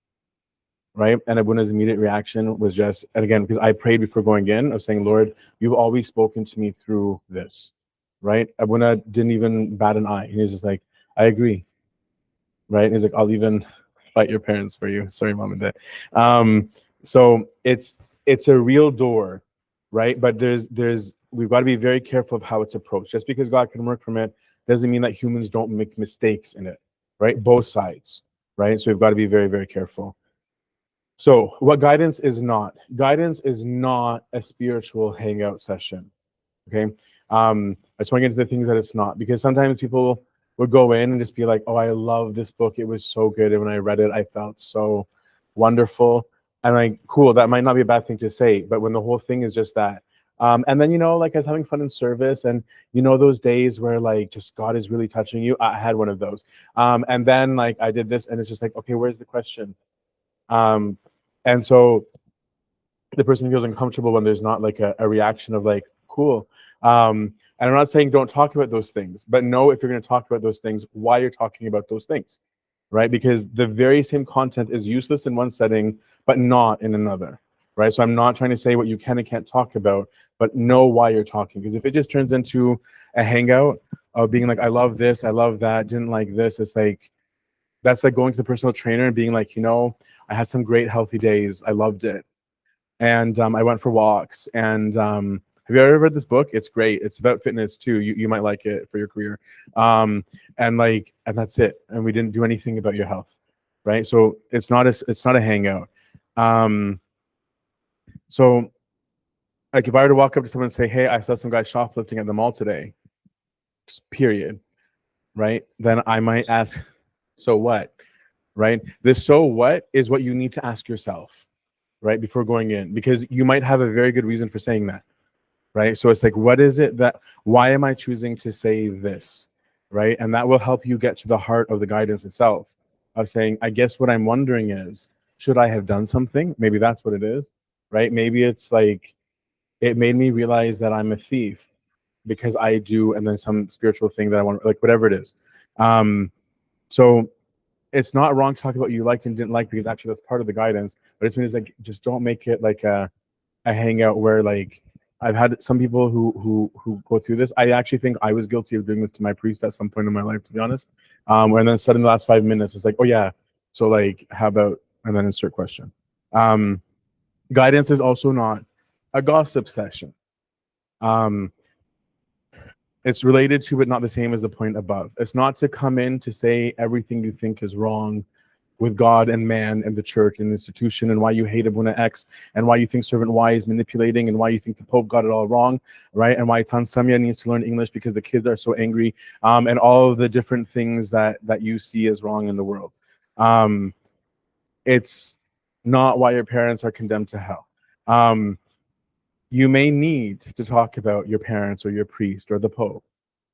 right? And Abuna's immediate reaction was just, and again, because I prayed before going in, I was saying, Lord, you've always spoken to me through this, right? Abuna didn't even bat an eye. He was just like, I agree, right? And he's like, I'll even fight your parents for you. Sorry, mom and dad. So it's a real door, right? But we've got to be very careful of how it's approached. Just because God can work from it doesn't mean that humans don't make mistakes in it, right? Both sides, right? So we've got to be very, very careful. So what guidance is not? Guidance is not a spiritual hangout session, okay? I just want to get into the things that it's not, because sometimes people would go in and just be like, oh, I love this book. It was so good. And when I read it, I felt so wonderful. And like, cool, that might not be a bad thing to say, but when the whole thing is just that. And then, like I was having fun in service, and those days where like just God is really touching you. I had one of those. And then like I did this, and it's just like, okay, where's the question? And so the person feels uncomfortable when there's not like a reaction of like, cool. And I'm not saying don't talk about those things, but know if you're going to talk about those things, why you're talking about those things, right? Because the very same content is useless in one setting, but not in another, right? So I'm not trying to say what you can and can't talk about, but know why you're talking. Because if it just turns into a hangout of being like, I love this, I love that, didn't like this, it's like, that's like going to the personal trainer and being like, I had some great healthy days. I loved it. And I went for walks. And have you ever read this book? It's great. It's about fitness too. You might like it for your career. And that's it. And we didn't do anything about your health, right? So it's not a hangout. So like if I were to walk up to someone and say, hey, I saw some guy shoplifting at the mall today, just period, right? Then I might ask, so what? Right? This so what is what you need to ask yourself, right? Before going in, because you might have a very good reason for saying that, right? So it's like, what is it why am I choosing to say this, right? And that will help you get to the heart of the guidance itself of saying, I guess what I'm wondering is, should I have done something? Maybe that's what it is, right? Maybe it's like, it made me realize that I'm a thief because I do, and then some spiritual thing that I want, like whatever it is. So it's not wrong to talk about what you liked and didn't like, because actually that's part of the guidance. But it's means like, just don't make it like a hangout where like I've had some people who go through this. I actually think I was guilty of doing this to my priest at some point in my life, to be honest. And then suddenly the last 5 minutes, it's like, oh yeah, so like how about, and then insert question. Guidance is also not a gossip session. Um, it's related to, but not the same as the point above. It's not to come in to say everything you think is wrong with God and man and the church and the institution, and why you hate Abuna X, and why you think Servant Y is manipulating, and why you think the Pope got it all wrong, right? And why Tansamia needs to learn English because the kids are so angry, and all of the different things that you see as wrong in the world. It's not why your parents are condemned to hell. You may need to talk about your parents or your priest or the Pope.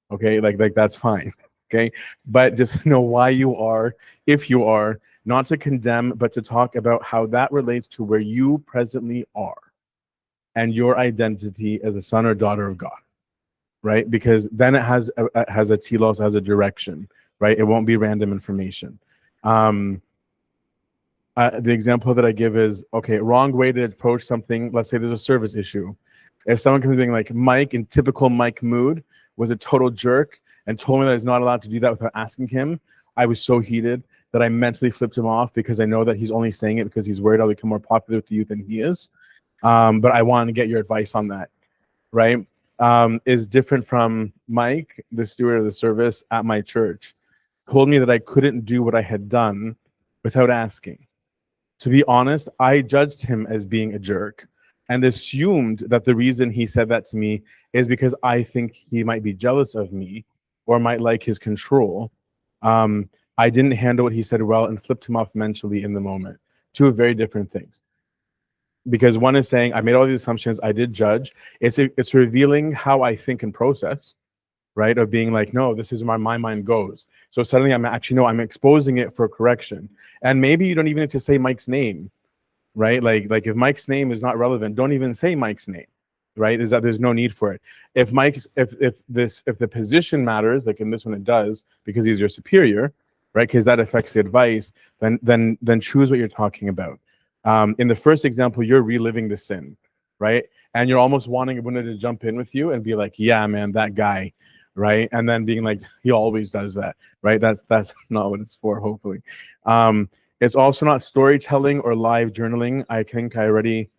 Okay, like that's fine. Okay, but just know why you are, if you are, not to condemn, but to talk about how that relates to where you presently are and your identity as a son or daughter of God, right? Because then it has a telos, has a direction, right? It won't be random information. The example that I give is, okay, wrong way to approach something. Let's say there's a service issue. If someone comes being like, Mike, in typical Mike mood, was a total jerk and told me that I was not allowed to do that without asking him, I was so heated that I mentally flipped him off, because I know that he's only saying it because he's worried I'll become more popular with the youth than he is. But I want to get your advice on that, right? Is different from Mike, the steward of the service at my church, told me that I couldn't do what I had done without asking. To be honest, I judged him as being a jerk and assumed that the reason he said that to me is because I think he might be jealous of me or might like his control. I didn't handle what he said well and flipped him off mentally in the moment. Two very different things. Because one is saying, I made all these assumptions, I did judge. It's revealing how I think and process, right? Of being like, no, this is where my mind goes. So suddenly I'm actually, no, I'm exposing it for correction. And maybe you don't even need to say Mike's name, right? Like if Mike's name is not relevant, don't even say Mike's name, right? There's no need for it. If the position matters, like in this one it does, because he's your superior, right? Because that affects the advice, then choose what you're talking about. In the first example, you're reliving the sin, right? And you're almost wanting Abuna to jump in with you and be like, yeah, man, that guy, right? And then being like, he always does that, right? That's not what it's for, hopefully. It's also not storytelling or live journaling. I think I already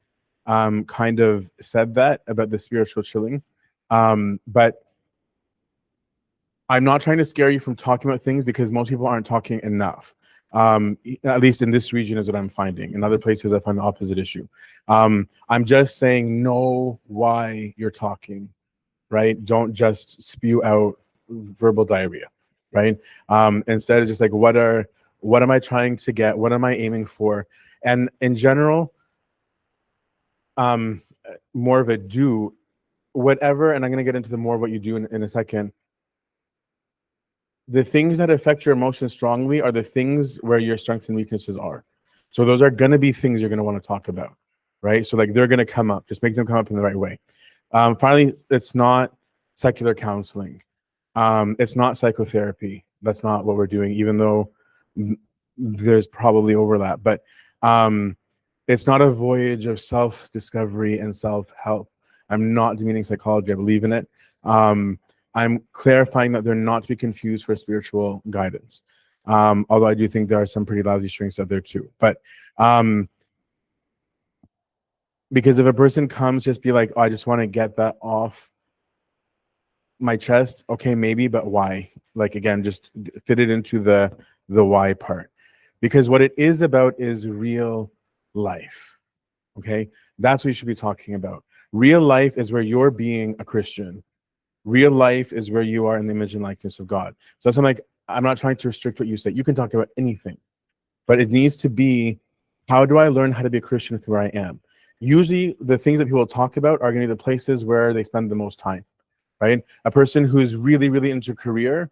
kind of said that about the spiritual chilling. But I'm not trying to scare you from talking about things, because most people aren't talking enough. At least in this region is what I'm finding. In other places, I find the opposite issue. I'm just saying, know why you're talking, right? Don't just spew out verbal diarrhea, right? Instead of just like, what am I trying to get? What am I aiming for? And in general, more of a do, whatever, and I'm going to get into the more of what you do in a second. The things that affect your emotions strongly are the things where your strengths and weaknesses are. So those are going to be things you're going to want to talk about, right? So like they're going to come up. Just make them come up in the right way. Finally, it's not secular counseling. It's not psychotherapy. That's not what we're doing, even though there's probably overlap. But it's not a voyage of self-discovery and self-help. I'm not demeaning psychology. I believe in it. I'm clarifying that they're not to be confused for spiritual guidance. Although I do think there are some pretty lousy strengths out there too. But because if a person comes, just be like, oh, I just want to get that off my chest. Okay, maybe, but why? Like, again, just fit it into the why part. Because what it is about is real life. Okay, that's what you should be talking about. Real life is where you're being a Christian. Real life is where you are in the image and likeness of God. So that's, I'm like, I'm not trying to restrict what you say. You can talk about anything, but it needs to be, how do I learn how to be a Christian with where I am? Usually the things that people talk about are going to be the places where they spend the most time, right? A person who's really, really into career,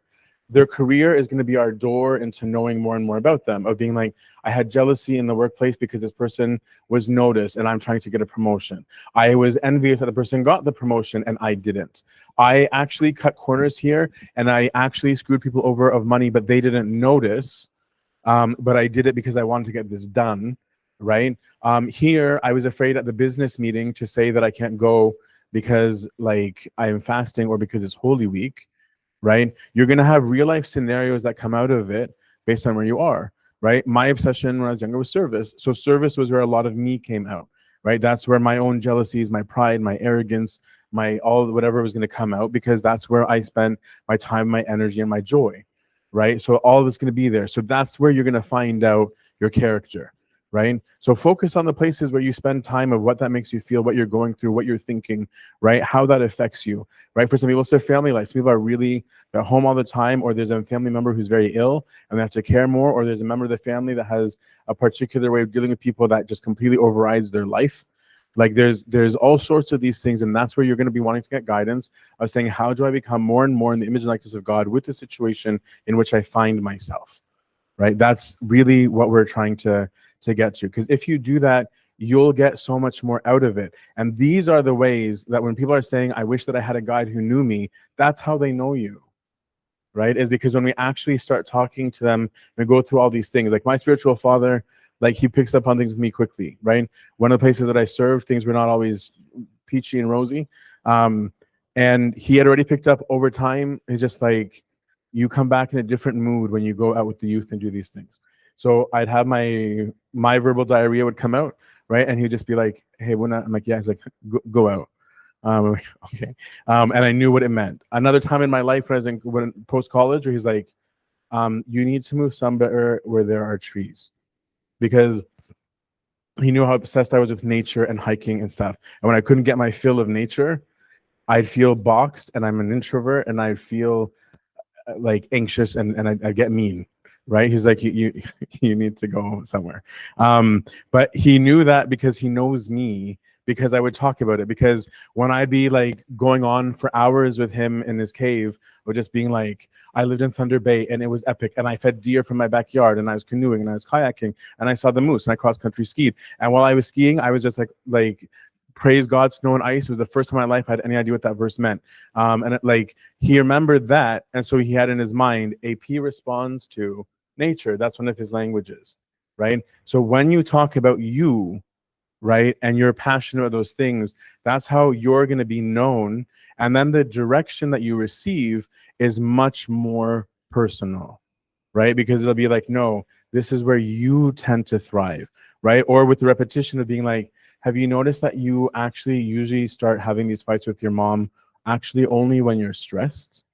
their career is going to be our door into knowing more and more about them, of being like, I had jealousy in the workplace because this person was noticed and I'm trying to get a promotion. I was envious that the person got the promotion and I didn't. I actually cut corners here and I actually screwed people over of money, but they didn't notice. But I did it because I wanted to get this done, right? Here, I was afraid at the business meeting to say that I can't go because like I am fasting or because it's Holy Week. Right? You're going to have real life scenarios that come out of it based on where you are, right? My obsession when I was younger was service. So service was where a lot of me came out. right? That's where my own jealousies, my pride, my arrogance, my all whatever was going to come out, because that's where I spent my time, my energy, and my joy, right? So all of it's going to be there. So that's where you're going to find out your character, right? So focus on the places where you spend time of what that makes you feel, what you're going through, what you're thinking, right? How that affects you, right? For some people, it's their family life. Some people are really at home all the time, or there's a family member who's very ill and they have to care more, or there's a member of the family that has a particular way of dealing with people that just completely overrides their life. Like there's all sorts of these things, and that's where you're going to be wanting to get guidance of saying, how do I become more and more in the image and likeness of God with the situation in which I find myself, right? That's really what we're trying to get to, because if you do that, you'll get so much more out of it. And these are the ways that when people are saying, I wish that I had a guide who knew me, that's how they know you, right? Is because when we actually start talking to them and go through all these things, like my spiritual father, like he picks up on things with me quickly, right? One of the places that I served, things were not always peachy and rosy. And he had already picked up over time. It's just like, you come back in a different mood when you go out with the youth and do these things. So I'd have my verbal diarrhea would come out, right? And he'd just be like, hey, when I'm like, yeah, he's like, go out. Okay. And I knew what it meant. Another time in my life when I was in post-college, where he's like, you need to move somewhere where there are trees, because he knew how obsessed I was with nature and hiking and stuff. And when I couldn't get my fill of nature, I'd feel boxed, and I'm an introvert, and I'd feel like anxious, and I get mean, right? He's like, you you need to go somewhere. But he knew that because he knows me, because I would talk about it. Because when I'd be like going on for hours with him in his cave, or just being like, I lived in Thunder Bay and it was epic, and I fed deer from my backyard, and I was canoeing, and I was kayaking, and I saw the moose, and I cross country skied. And while I was skiing, I was just like praise God, snow and ice. It was the first time in my life I had any idea what that verse meant. And like he remembered that, and so he had in his mind, AP responds to nature. That's one of his languages, right? So when you talk about you, right, and you're passionate about those things, that's how you're going to be known. And then the direction that you receive is much more personal, right? Because it'll be like, no, this is where you tend to thrive, right? Or with the repetition of being like, have you noticed that you actually usually start having these fights with your mom actually only when you're stressed?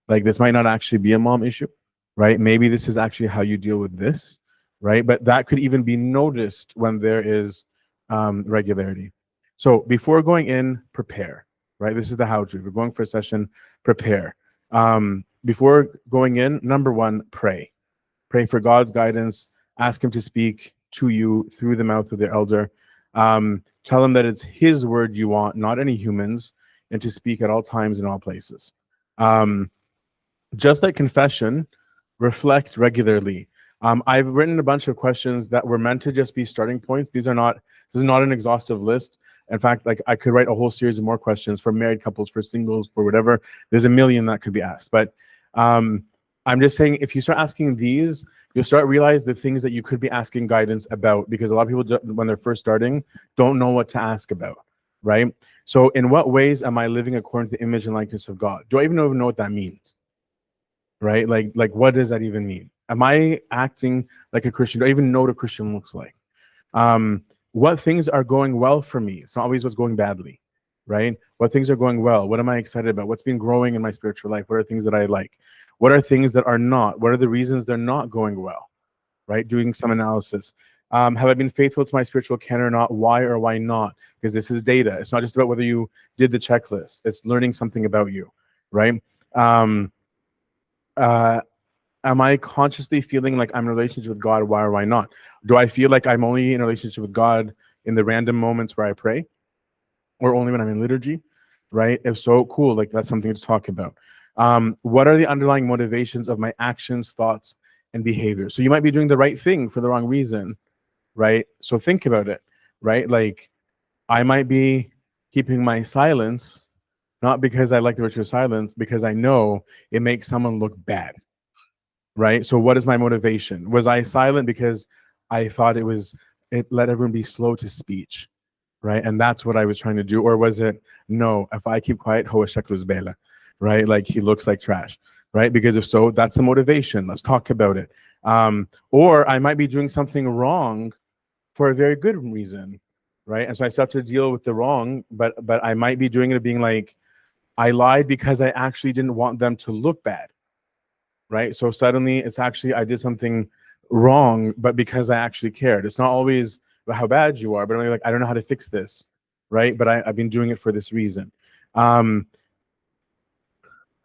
Like, this might not actually be a mom issue, right? Maybe this is actually how you deal with this, right? But that could even be noticed when there is regularity. So before going in, prepare, right? This is the how to. If you're going for a session, prepare. Before going in, number one, pray. Pray for God's guidance. Ask him to speak to you through the mouth of the elder. Tell him that it's his word you want, not any humans, and to speak at all times in all places. Just like confession, reflect regularly. I've written a bunch of questions that were meant to just be starting points. This is not an exhaustive list. In fact, like I could write a whole series of more questions for married couples, for singles, for whatever. There's a million that could be asked. But I'm just saying, if you start asking these, you'll start realize the things that you could be asking guidance about, because a lot of people, when they're first starting, don't know what to ask about, right? So in what ways am I living according to the image and likeness of God? Do I even know what that means? Right? Like what does that even mean? Am I acting like a Christian? Do I even know what a Christian looks like? What things are going well for me? It's not always what's going badly, right? What things are going well? What am I excited about? What's been growing in my spiritual life? What are things that I like? What are things that are not? What are the reasons they're not going well, right? Doing some analysis. Have I been faithful to my spiritual canon or not? Why or why not? Because this is data. It's not just about whether you did the checklist. It's learning something about you, right? Am I consciously feeling like I'm in a relationship with God? Why or why not? Do I feel like I'm only in a relationship with God in the random moments where I pray, or only when I'm in liturgy, right? If so, cool, like that's something to talk about. What are the underlying motivations of my actions, thoughts, and behavior? So you might be doing the right thing for the wrong reason, right? So think about it, right? Like I might be keeping my silence, not because I like the virtue of silence, because I know it makes someone look bad, right? So what is my motivation? Was I silent because I thought it let everyone be slow to speech, right? And that's what I was trying to do. Or was it, no, if I keep quiet, Hoa Sheklu's Bela, right? Like he looks like trash, right? Because if so, that's the motivation. Let's talk about it. Or I might be doing something wrong for a very good reason, right? And so I still have to deal with the wrong, but I might be doing it being like, I lied because I actually didn't want them to look bad, right? So suddenly it's actually I did something wrong, but because I actually cared. It's not always about how bad you are, but I'm like, I don't know how to fix this, right? But I've been doing it for this reason.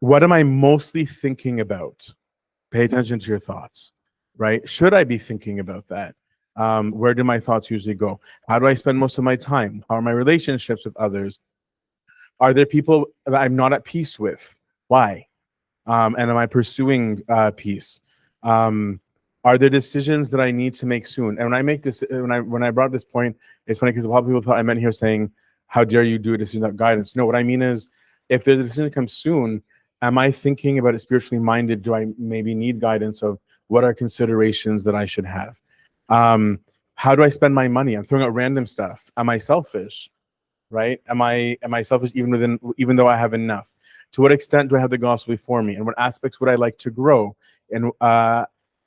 What am I mostly thinking about? Pay attention to your thoughts, right? Should I be thinking about that? Where do my thoughts usually go? How do I spend most of my time? How are my relationships with others? Are there people that I'm not at peace with? Why? And am I pursuing peace? Are there decisions that I need to make soon? And when I make this, when I brought this point, it's funny because a lot of people thought I meant here saying, "How dare you do a decision without guidance?" No, what I mean is, if there's a decision that comes soon, am I thinking about it spiritually minded? Do I maybe need guidance of what are considerations that I should have? How do I spend my money? I'm throwing out random stuff. Am I selfish? Right? Am I selfish even though I have enough? To what extent do I have the gospel before me? And what aspects would I like to grow? And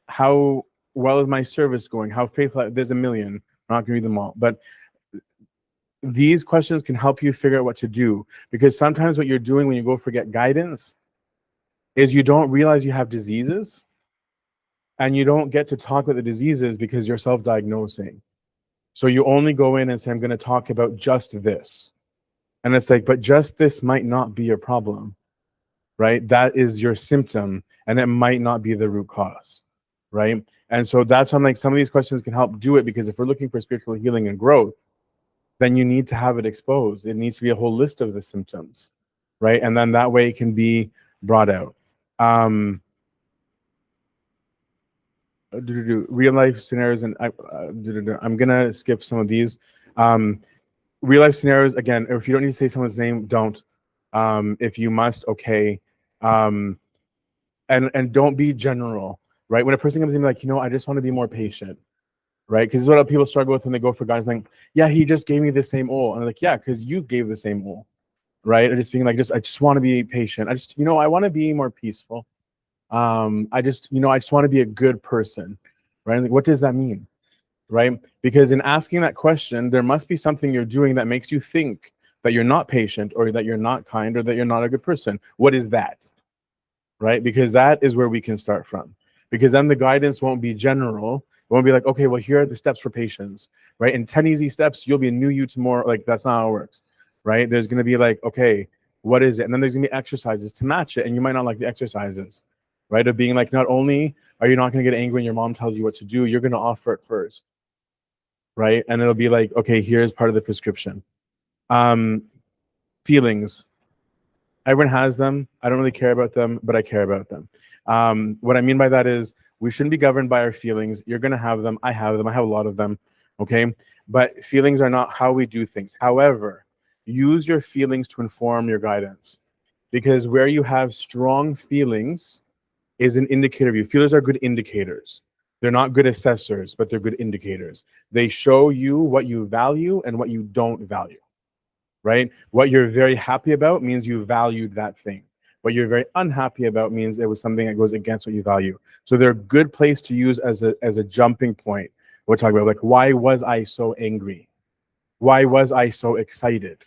how well is my service going? How faithful? There's a million. I'm not going to read them all, but these questions can help you figure out what to do, because sometimes what you're doing when you go forget guidance is you don't realize you have diseases, and you don't get to talk about the diseases because you're self-diagnosing. So you only go in and say, I'm going to talk about just this. And it's like, but just this might not be your problem, right? That is your symptom, and it might not be the root cause, right? And so that's when like some of these questions can help do it, because if we're looking for spiritual healing and growth, then you need to have it exposed. It needs to be a whole list of the symptoms, right? And then that way it can be brought out. Real life scenarios, and I'm gonna skip some of these. Real life scenarios, again, if you don't need to say someone's name, don't. If you must, okay. And don't be general, right? When a person comes in like, I just want to be more patient, right? Because this is what people struggle with when they go for guys, like, yeah, he just gave me the same oil. And I'm like, yeah, because you gave the same oil, right? Or just being like, I just want to be patient. I want to be more peaceful. I just want to be a good person, right? Like, what does that mean? Right? Because in asking that question, there must be something you're doing that makes you think that you're not patient, or that you're not kind, or that you're not a good person. What is that? Right? Because that is where we can start from. Because then the guidance won't be general. It won't be like, okay, well, here are the steps for patience, right? In 10 easy steps, you'll be a new you tomorrow. Like, that's not how it works, right? There's going to be like, okay, what is it? And then there's going to be exercises to match it. And you might not like the exercises, right? Of being like, not only are you not going to get angry when your mom tells you what to do, you're going to offer it first, right? And it'll be like, okay, here's part of the prescription. Feelings. Everyone has them. I don't really care about them, but I care about them. What I mean by that is we shouldn't be governed by our feelings. You're going to have them. I have them. I have a lot of them. Okay. But feelings are not how we do things. However, use your feelings to inform your guidance, because where you have strong feelings is an indicator of you. Feelers are good indicators. They're not good assessors, but they're good indicators. They show you what you value and what you don't value, right? What you're very happy about means you valued that thing. What you're very unhappy about means it was something that goes against what you value. So they're a good place to use as a jumping point. We're talking about, like, why was I so angry? Why was I so excited?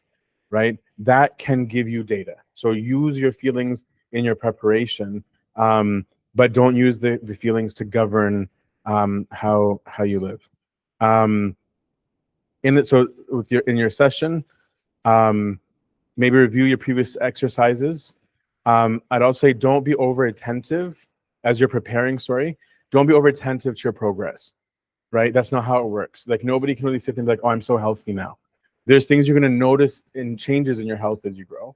Right? That can give you data. So use your feelings in your preparation, but don't use the feelings to govern how you live. So in your session, maybe review your previous exercises. I'd also say don't be over attentive as you're preparing. Don't be over attentive to your progress, right? That's not how it works. Like, nobody can really sit there and be like, oh, I'm so healthy now. There's things you're going to notice in changes in your health as you grow,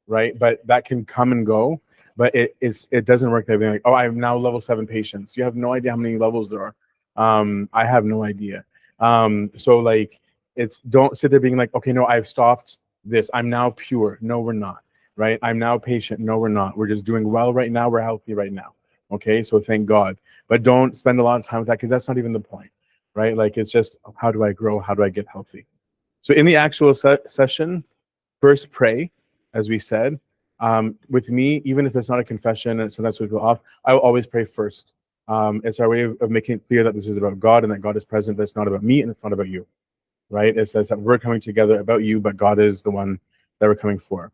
right? But that can come and go. But it doesn't work that way. Like, oh, I'm now level 7 patients. You have no idea how many levels there are. I have no idea. So like, don't sit there being like, okay, no, I've stopped this. I'm now pure. No, we're not. Right? I'm now patient. No, we're not. We're just doing well right now. We're healthy right now. Okay, so thank God. But don't spend a lot of time with that, because that's not even the point, right? Like, it's just, how do I grow? How do I get healthy? So in the actual session, first pray, as we said. With me, even if it's not a confession and sometimes we go off, I will always pray first. It's our way of making it clear that this is about God and that God is present, that it's not about me and it's not about you. right? It says that we're coming together about you, but God is the one that we're coming for.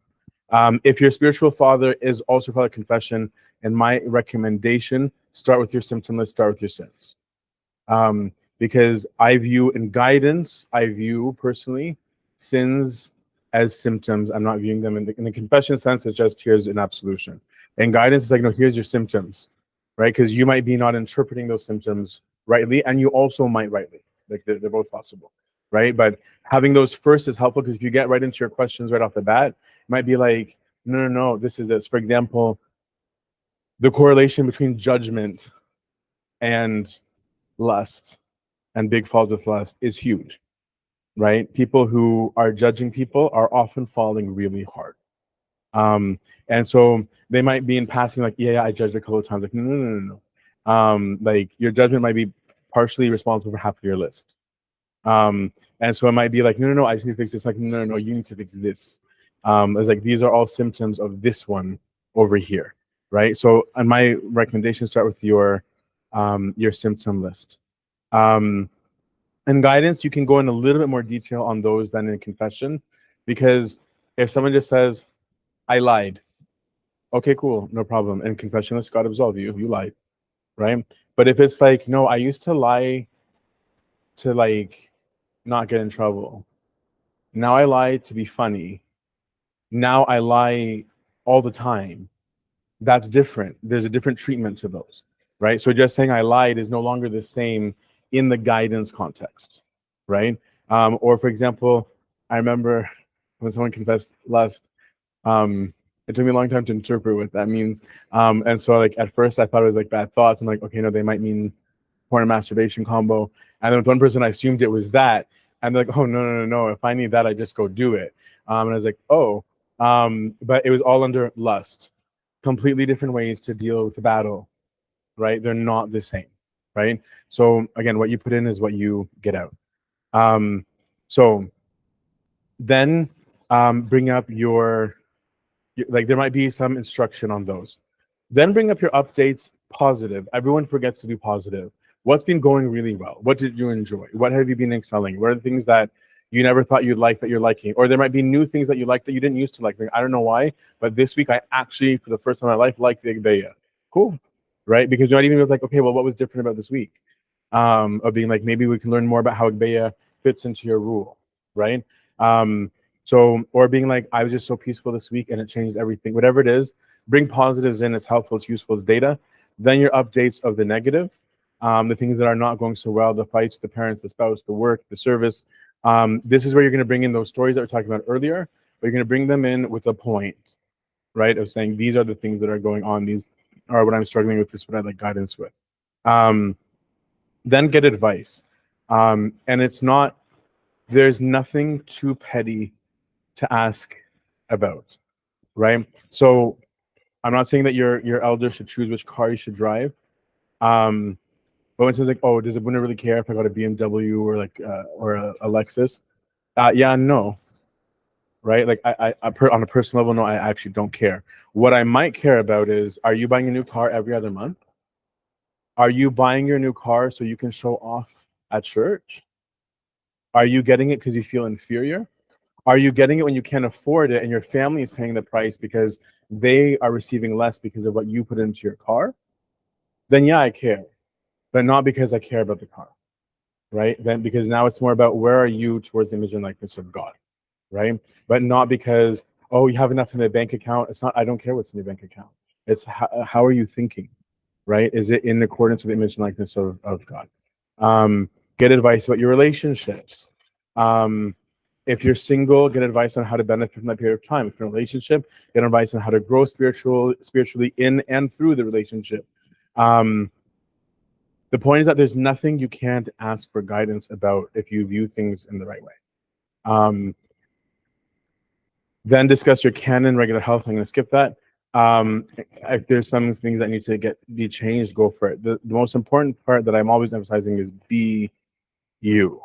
If your spiritual father is also part of confession, and my recommendation, start with your symptom list, start with your sins. Because I view in guidance, I view personally sins as symptoms. I'm not viewing them in the confession sense. It's just here's an absolution. And guidance is like, no, here's your symptoms, right? Because you might be not interpreting those symptoms rightly, and you also might rightly. Like they're both possible, right? But having those first is helpful, because if you get right into your questions right off the bat, it might be like, no, this is this. For example, the correlation between judgment and lust and big falls with lust is huge, right? People who are judging people are often falling really hard. And so they might be in passing like, yeah, I judged a couple of times. Like, no. Like your judgment might be partially responsible for half of your list. And so it might be like, no, I just need to fix this. Like, no, you need to fix this. It's like, these are all symptoms of this one over here, right? So, and my recommendation, start with your symptom list. In guidance, you can go in a little bit more detail on those than in confession, because if someone just says, I lied, okay, cool, no problem. In confession list, God absolve you, you lied, right? But if it's like, no, I used to lie to like not get in trouble. Now I lie to be funny. Now I lie all the time. That's different. There's a different treatment to those, right? So just saying I lied is no longer the same in the guidance context, right? Or for example, I remember when someone confessed lust, it took me a long time to interpret what that means. And so like at first I thought it was like bad thoughts. I'm like, okay, no, they might mean porn and masturbation combo. And then with one person, I assumed it was that. And they're like, oh, no. If I need that, I just go do it. And I was like, oh, but it was all under lust. Completely different ways to deal with the battle, right? They're not the same, right? So again, what you put in is what you get out. So then bring up your, like there might be some instruction on those. Then bring up your updates positive. Everyone forgets to do positive. What's been going really well? What did you enjoy? What have you been excelling? What are the things that you never thought you'd like that you're liking? Or there might be new things that you like that you didn't used to like. I don't know why, but this week I actually, for the first time in my life, liked the Igbeya. Cool, right? Because you might even be like, okay, well, what was different about this week? Of being like, maybe we can learn more about how Igbeya fits into your rule, right? So, or being like, I was just so peaceful this week and it changed everything. Whatever it is, bring positives in. It's helpful, it's useful, it's data. Then your updates of the negative, the things that are not going so well, the fights, the parents, the spouse, the work, the service. This is where you're going to bring in those stories that we were talking about earlier, but you're going to bring them in with a point, right? Of saying, these are the things that are going on. These are what I'm struggling with. This is what I'd like guidance with. Then get advice. And it's not, there's nothing too petty to ask about, right? So I'm not saying that your elder should choose which car you should drive. But when someone's like, oh, does Abuna really care if I got a BMW or like or a Lexus? Yeah, no. Right? Like on a personal level, no, I actually don't care. What I might care about is, are you buying a new car every other month? Are you buying your new car so you can show off at church? Are you getting it because you feel inferior? Are you getting it when you can't afford it and your family is paying the price because they are receiving less because of what you put into your car? Then yeah, I care, but not because I care about the car, right? Then because now it's more about where are you towards the image and likeness of God, right? But not because, oh, you have enough in the bank account. It's not, I don't care what's in your bank account. It's how are you thinking, right? Is it in accordance with the image and likeness of God? Get advice about your relationships. If you're single, get advice on how to benefit from that period of time. If you're in a relationship, get advice on how to grow spiritually in and through the relationship. The point is that there's nothing you can't ask for guidance about if you view things in the right way. Then discuss your canon, regular health. I'm going to skip that. If there's some things that need to be changed, go for it. The most important part that I'm always emphasizing is be you,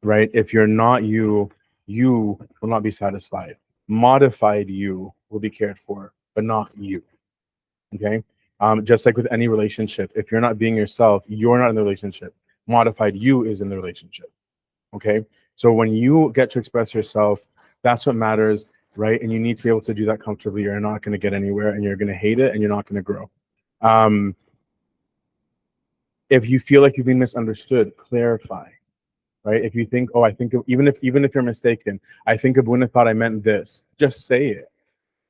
right? If you're not you, you will not be satisfied. Modified you will be cared for, but not you, okay? Just like with any relationship, if you're not being yourself, you're not in the relationship. Modified you is in the relationship, Okay. So when you get to express yourself, that's what matters, right? And you need to be able to do that comfortably. You're not going to get anywhere, and you're going to hate it, and you're not going to grow. If you feel like you've been misunderstood, clarify, right? If you think, oh, I think even if you're mistaken, I think Abuna thought I meant this. Just say it,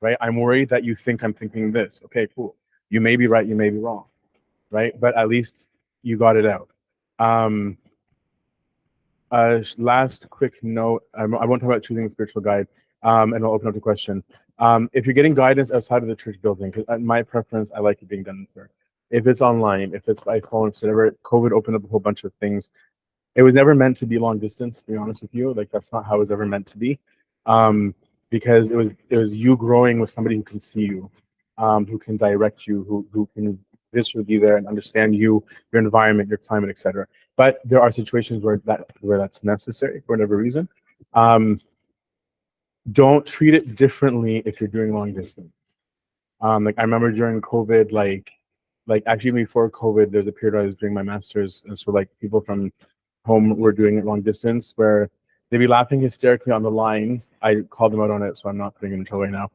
right? I'm worried that you think I'm thinking this. Okay, cool. You may be right, you may be wrong, right? But at least you got it out. Last quick note, I won't talk about choosing a spiritual guide, and I'll open up the question. If you're getting guidance outside of the church building, because my preference, I like it being done in prayer. If it's online, if it's by phone, whatever, COVID opened up a whole bunch of things. It was never meant to be long distance, to be honest with you. Like, that's not how it was ever meant to be, because it was you growing with somebody who can see you, who can direct you, who can viscerally be there and understand you, your environment, your climate, etc. But there are situations where that's necessary for whatever reason. Don't treat it differently if you're doing long distance. Like, I remember during COVID, like actually before COVID, there's a period I was doing my master's, and so like people from home were doing it long distance, where they'd be laughing hysterically on the line. I called them out on it, so I'm not putting them in trouble right now.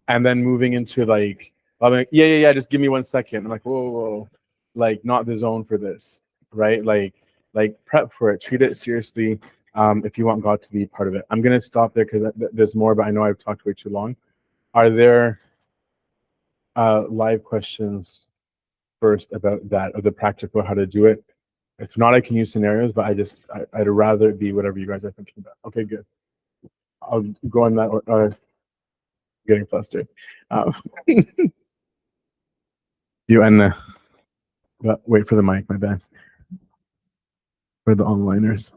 And then moving into like, I'm like, yeah, just give me 1 second. I'm like, whoa, like, not the zone for this, right? Like prep for it, treat it seriously. If you want God to be part of it. I'm gonna stop there because there's more, but I know I've talked way too long. Are there live questions first about that, of the practical how to do it? If not, I can use scenarios, but I'd rather it be whatever you guys are thinking about. Okay, good. I'll go on that. Getting flustered. You and wait for the mic. My bad. For the onliners.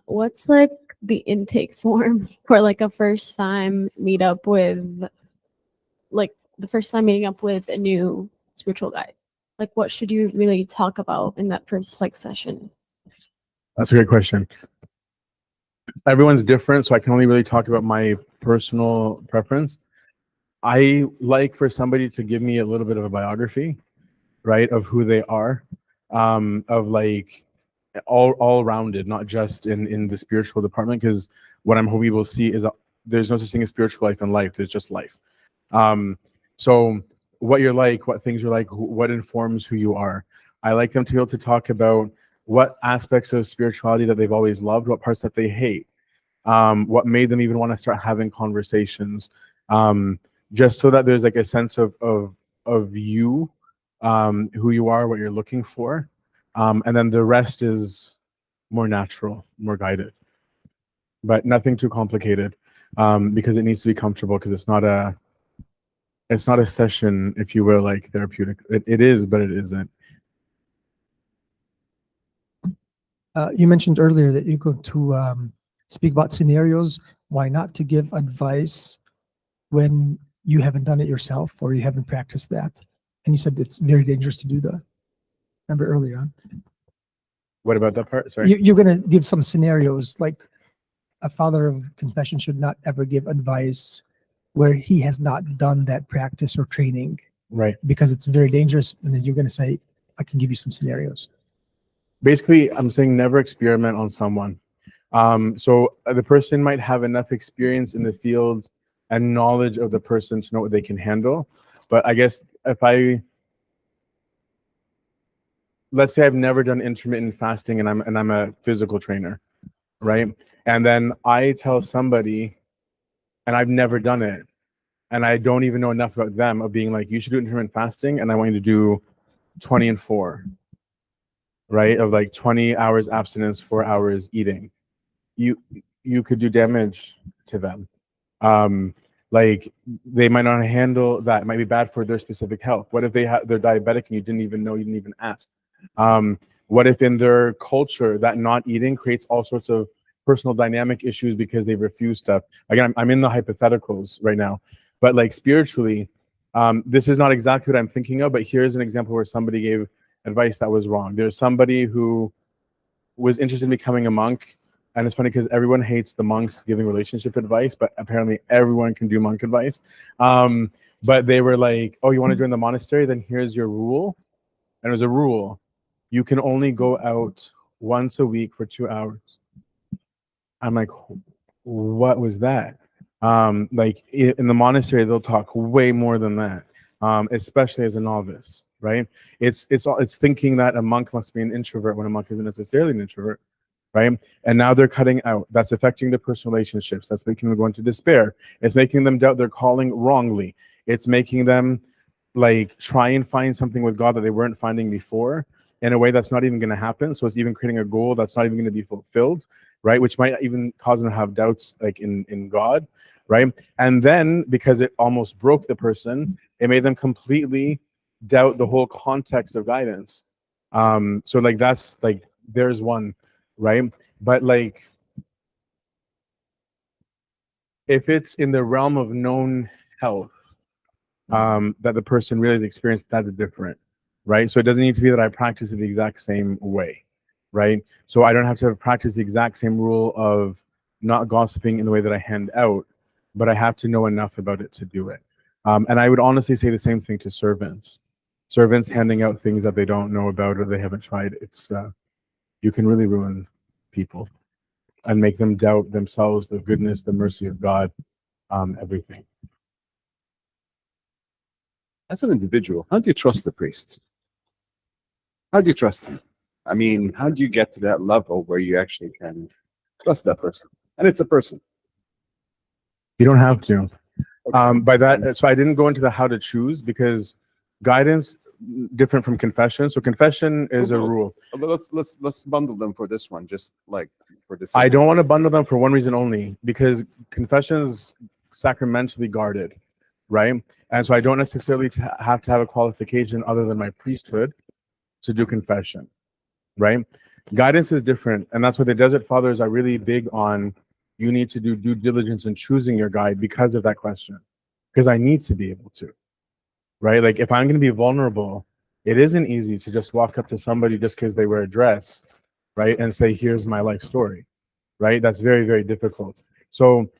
What's like the intake form for like a first time meetup with, like the first time meeting up with a new spiritual guide? Like, what should you really talk about in that first like session? That's a great question. Everyone's different, so I can only really talk about my personal preference. I like for somebody to give me a little bit of a biography, right, of who they are, of like all rounded, not just in the spiritual department, because what I'm hoping we'll see is there's no such thing as spiritual life in life. There's just life. So what you're like, what things you're like, what informs who you are. I like them to be able to talk about what aspects of spirituality that they've always loved, what parts that they hate, what made them even want to start having conversations, just so that there's like a sense of you, who you are, what you're looking for, and then the rest is more natural, more guided, but nothing too complicated, because it needs to be comfortable, because it's not a session, if you will, like therapeutic. It is, but it isn't. You mentioned earlier that you're going to speak about scenarios. Why not to give advice when you haven't done it yourself or you haven't practiced that? And you said it's very dangerous to do that. Remember earlier on? What about that part? Sorry. You're going to give some scenarios, like a father of confession should not ever give advice where he has not done that practice or training. Right. Because it's very dangerous. And then you're going to say, I can give you some scenarios. Basically, I'm saying never experiment on someone. So the person might have enough experience in the field and knowledge of the person to know what they can handle. But I guess let's say I've never done intermittent fasting and I'm a physical trainer, right? And then I tell somebody, and I've never done it, and I don't even know enough about them, of being like, you should do intermittent fasting, and I want you to do 20 and 4, right? Of like 20 hours abstinence, 4 hours eating. You could do damage to them. Like, they might not handle that. It might be bad for their specific health. What if they're diabetic and you didn't even know, you didn't even ask? What if in their culture that not eating creates all sorts of personal dynamic issues because they refuse stuff? Again, I'm in the hypotheticals right now, but like spiritually, this is not exactly what I'm thinking of, but here's an example where somebody gave advice that was wrong. There's somebody who was interested in becoming a monk, and it's funny because everyone hates the monks giving relationship advice, but apparently everyone can do monk advice. But they were like, oh, you want to join the monastery? Then here's your rule. And it was a rule. You can only go out once a week for 2 hours. I'm like, what was that? Like in the monastery, they'll talk way more than that, especially as a novice, right? It's thinking that a monk must be an introvert when a monk isn't necessarily an introvert, right? And now they're cutting out. That's affecting their personal relationships. That's making them go into despair. It's making them doubt their calling wrongly. It's making them like try and find something with God that they weren't finding before in a way that's not even going to happen. So it's even creating a goal that's not even going to be fulfilled, right? Which might even cause them to have doubts like in God, right? And then because it almost broke the person, it made them completely doubt the whole context of guidance. So like that's like there's one, right? But like if it's in the realm of known health, that the person really experienced, that's different, right? So it doesn't need to be that I practice it the exact same way, right? So I don't have to practice the exact same rule of not gossiping in the way that I hand out, but I have to know enough about it to do it. And I would honestly say the same thing to servants. Servants handing out things that they don't know about or they haven't tried. It's you can really ruin people and make them doubt themselves, the goodness, the mercy of God, everything. As an individual, how do you trust the priest? How do you trust him? I mean, how do you get to that level where you actually can trust that person? And it's a person. You don't have to. By that, so I didn't go into the how to choose because guidance different from confession. So confession is a rule. Let's bundle them for this one, just like for this. I don't want to bundle them for one reason only, because confession is sacramentally guarded, right? And so I don't necessarily have to have a qualification other than my priesthood to do confession, right? Guidance is different, and that's why the Desert Fathers are really big on you need to do due diligence in choosing your guide because of that question, because I need to be able to, right? Like if I'm going to be vulnerable, it isn't easy to just walk up to somebody just because they wear a dress, right? And say, here's my life story, right? That's very, very difficult. So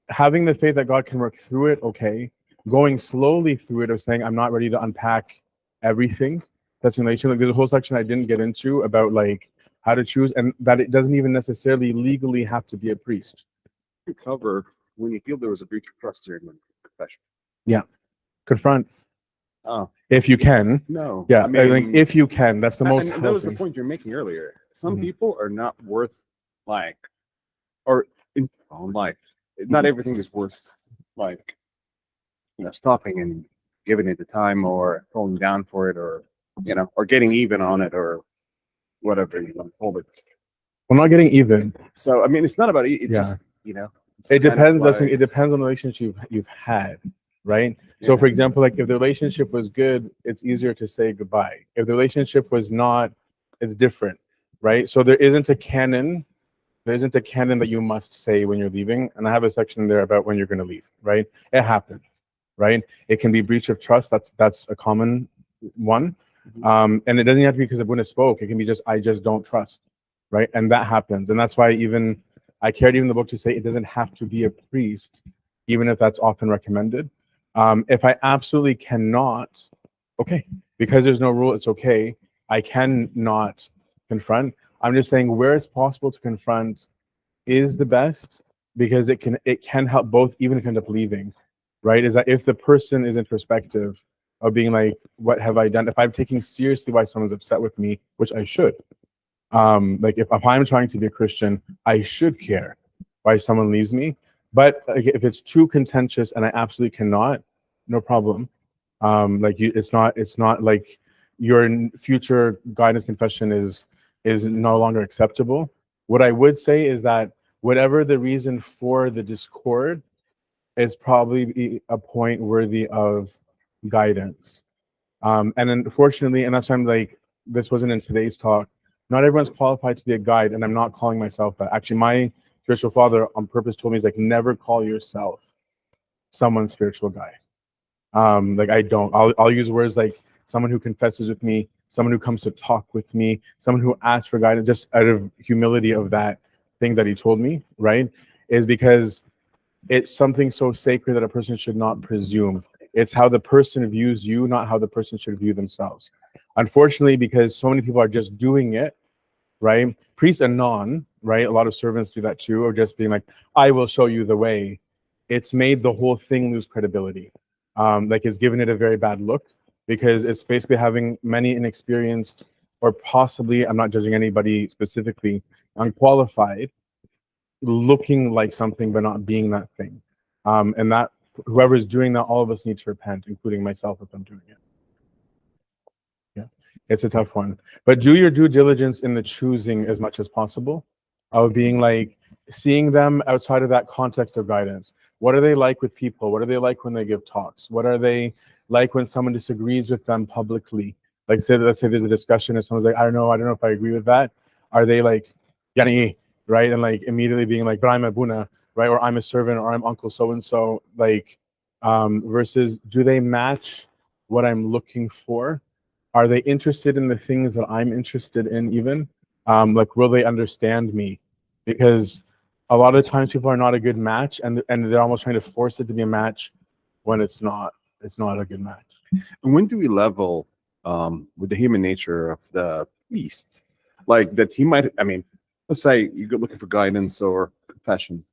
having the faith that God can work through it, okay. Going slowly through it of saying, I'm not ready to unpack everything that's in relation. Like there's a whole section I didn't get into about like how to choose, and that it doesn't even necessarily legally have to be a priest. You cover when you feel there was a breach of trust during the confession. Yeah. Confront. Oh. If you can. No. Yeah. I mean, like if you can, that's the most. And that was the point you're making earlier. Some Mhm. people are not worth like, or in life, not everything is worth like, stopping and giving it the time or falling down for it or, or getting even on it or whatever you want to call it. We're not getting even. So, I mean, it's not about it. It's Yeah. just, it's It kind of depends. like- It depends on the relationship you've had, right? So, for example, like if the relationship was good, it's easier to say goodbye. If the relationship was not, it's different, right? So there isn't a canon. There isn't a canon that you must say when you're leaving. And I have a section there about when you're going to leave, right? It happened, right? It can be breach of trust. That's a common one. And it doesn't have to be because of when it spoke. It can be just, I just don't trust, right? And that happens. And that's why I carried even the book to say it doesn't have to be a priest, even if that's often recommended. If I absolutely cannot, okay, because there's no rule, it's okay. I cannot confront. I'm just saying where it's possible to confront is the best, because it can help both, even if you end up leaving, right? Is that if the person is introspective of being like, what have I done? If I'm taking seriously why someone's upset with me, which I should. Like if I'm trying to be a Christian, I should care why someone leaves me. But like, if it's too contentious and I absolutely cannot, no problem. It's not like your future guidance confession is no longer acceptable. What I would say is that whatever the reason for the discord is probably a point worthy of guidance. And unfortunately, and that's why I'm like, this wasn't in today's talk, not everyone's qualified to be a guide, and I'm not calling myself that. Actually, my spiritual father on purpose told me, he's like, never call yourself someone's spiritual guide. Like I don't. I'll use words like someone who confesses with me, someone who comes to talk with me, someone who asks for guidance, just out of humility of that thing that he told me, right? Is because it's something so sacred that a person should not presume. It's how the person views you, not how the person should view themselves. Unfortunately, because so many people are just doing it, right? Priest and non, right? A lot of servants do that too, or just being like, I will show you the way. It's made the whole thing lose credibility. Like it's given it a very bad look because it's basically having many inexperienced or possibly, I'm not judging anybody specifically, unqualified, looking like something but not being that thing. And that whoever's doing that, all of us need to repent, including myself if I'm doing it. Yeah, it's a tough one. But do your due diligence in the choosing as much as possible of being like, seeing them outside of that context of guidance. What are they like with people? What are they like when they give talks? What are they like when someone disagrees with them publicly? Like say, let's say there's a discussion and someone's like, I don't know if I agree with that. Are they like, Yani, right? And like immediately being like, but I'm a buna, right? Or I'm a servant, or I'm uncle so-and-so, like, versus do they match what I'm looking for? Are they interested in the things that I'm interested in even? Like, will they understand me? Because a lot of times people are not a good match and they're almost trying to force it to be a match when it's not a good match. And when do we level with the human nature of the priest? Like that he might, I mean, let's say you go looking for guidance or confession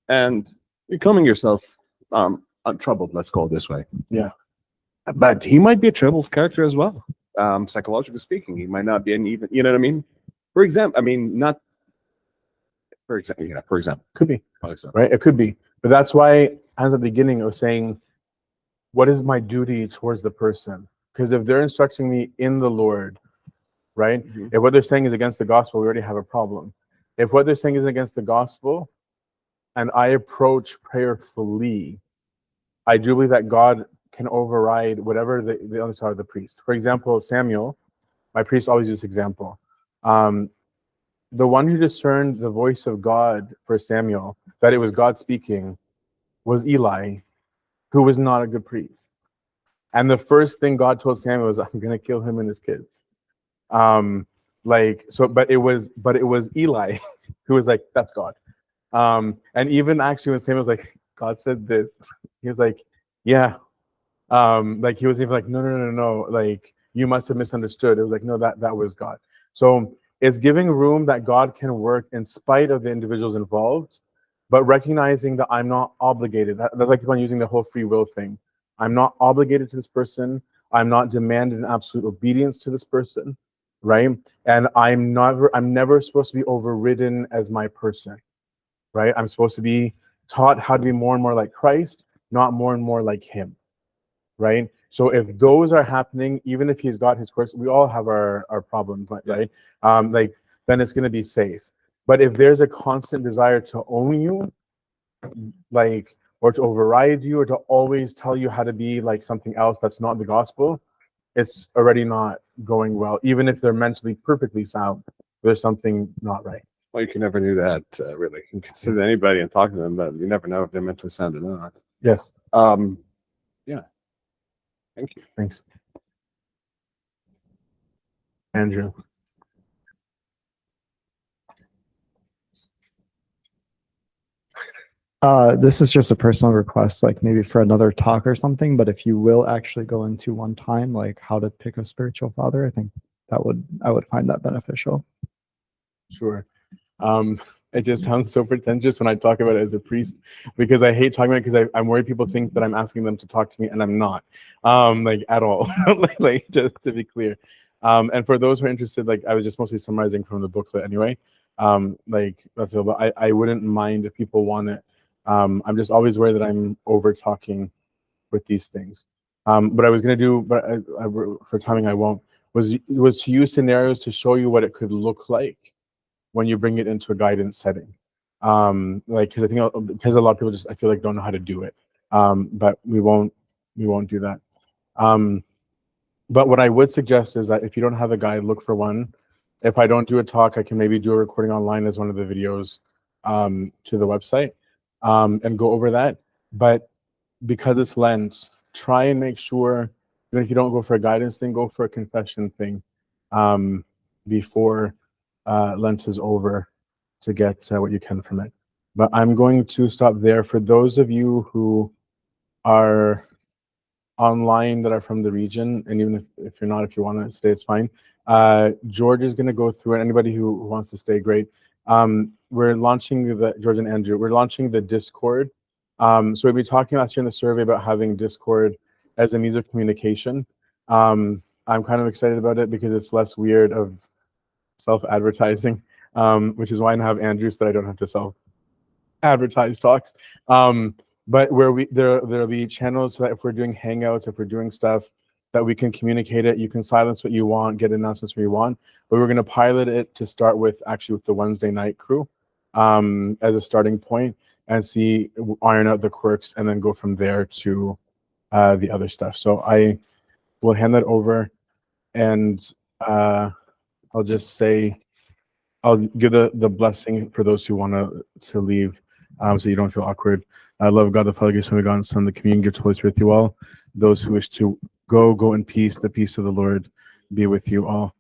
and you're coming yourself untroubled, let's call it this way. Yeah. But he might be a troubled character as well. Psychologically speaking, he might not be an even, you know what I mean? For example, I mean, not for example, yeah, for example. Could be, So. right? It could be. But that's why at the beginning of saying, what is my duty towards the person? Because if they're instructing me in the Lord, right? Mm-hmm. If what they're saying is against the gospel, we already have a problem. If what they're saying is against the gospel, and I approach prayerfully, I do believe that God can override whatever the other side of the priest. For example, Samuel, my priest always uses this example. The one who discerned the voice of God for Samuel, that it was God speaking, was Eli, who was not a good priest. And the first thing God told Samuel was, I'm going to kill him and his kids. But it was Eli who was like, that's God. And even actually when Samuel was like, God said this, he was like, yeah. Like he was even like, no, like you must have misunderstood. It was like, no, that was God. So it's giving room that God can work in spite of the individuals involved, but recognizing that I'm not obligated. That's like when using the whole free will thing. I'm not obligated to this person. I'm not demanding absolute obedience to this person, right? And I'm never supposed to be overridden as my person, right? I'm supposed to be taught how to be more and more like Christ, not more and more like him, right? So if those are happening, even if he's got his course, we all have our problems, right? Like then it's going to be safe. But if there's a constant desire to own you, like, or to override you, or to always tell you how to be like something else that's not the gospel, it's already not going well. Even if they're mentally perfectly sound, there's something not right. Well, you can never do that, really. You can consider anybody and talk to them, but you never know if they're mentally sound or not. Yes. Yeah. Thank you. Thanks. Andrew. This is just a personal request, like maybe for another talk or something, but if you will actually go into one time, like how to pick a spiritual father, I think I would find that beneficial. Sure. It just sounds so pretentious when I talk about it as a priest, because I hate talking about it because I'm worried people think that I'm asking them to talk to me, and I'm not, like at all. like just to be clear. And for those who are interested, like I was just mostly summarizing from the booklet anyway. Like that's all. But I wouldn't mind if people want it. I'm just always worried that I'm over talking with these things. What I was gonna do, but for timing I won't, was to use scenarios to show you what it could look like when you bring it into a guidance setting. Like, because I think because a lot of people just, I feel like, don't know how to do it. But we won't do that. But what I would suggest is that if you don't have a guide, look for one. If I don't do a talk, I can maybe do a recording online as one of the videos to the website and go over that. But because it's Lent, try and make sure that if you don't go for a guidance thing, go for a confession thing before Lent is over to get what you can from it. But I'm going to stop there. For those of you who are online that are from the region, and even if you're not, if you want to stay, it's fine. George is going to go through it. Anybody who wants to stay, great. We're launching George and Andrew, we're launching the Discord. So we'll be talking last year in the survey about having Discord as a means of communication. I'm kind of excited about it because it's less weird of self-advertising, which is why I now have Andrew so that I don't have to self-advertise talks. But where there'll be channels so that if we're doing hangouts, if we're doing stuff, that we can communicate it. You can silence what you want, get announcements where you want. But we're going to pilot it to start with, actually with the Wednesday night crew as a starting point, and see, iron out the quirks, and then go from there to the other stuff. So I will hand that over, and I'll just say, I'll give the blessing for those who want to leave, so you don't feel awkward. I love God the Father, Son, and God, and Son, the communion gift, Holy Spirit, with you all. Those who wish to go in peace. The peace of the Lord be with you all.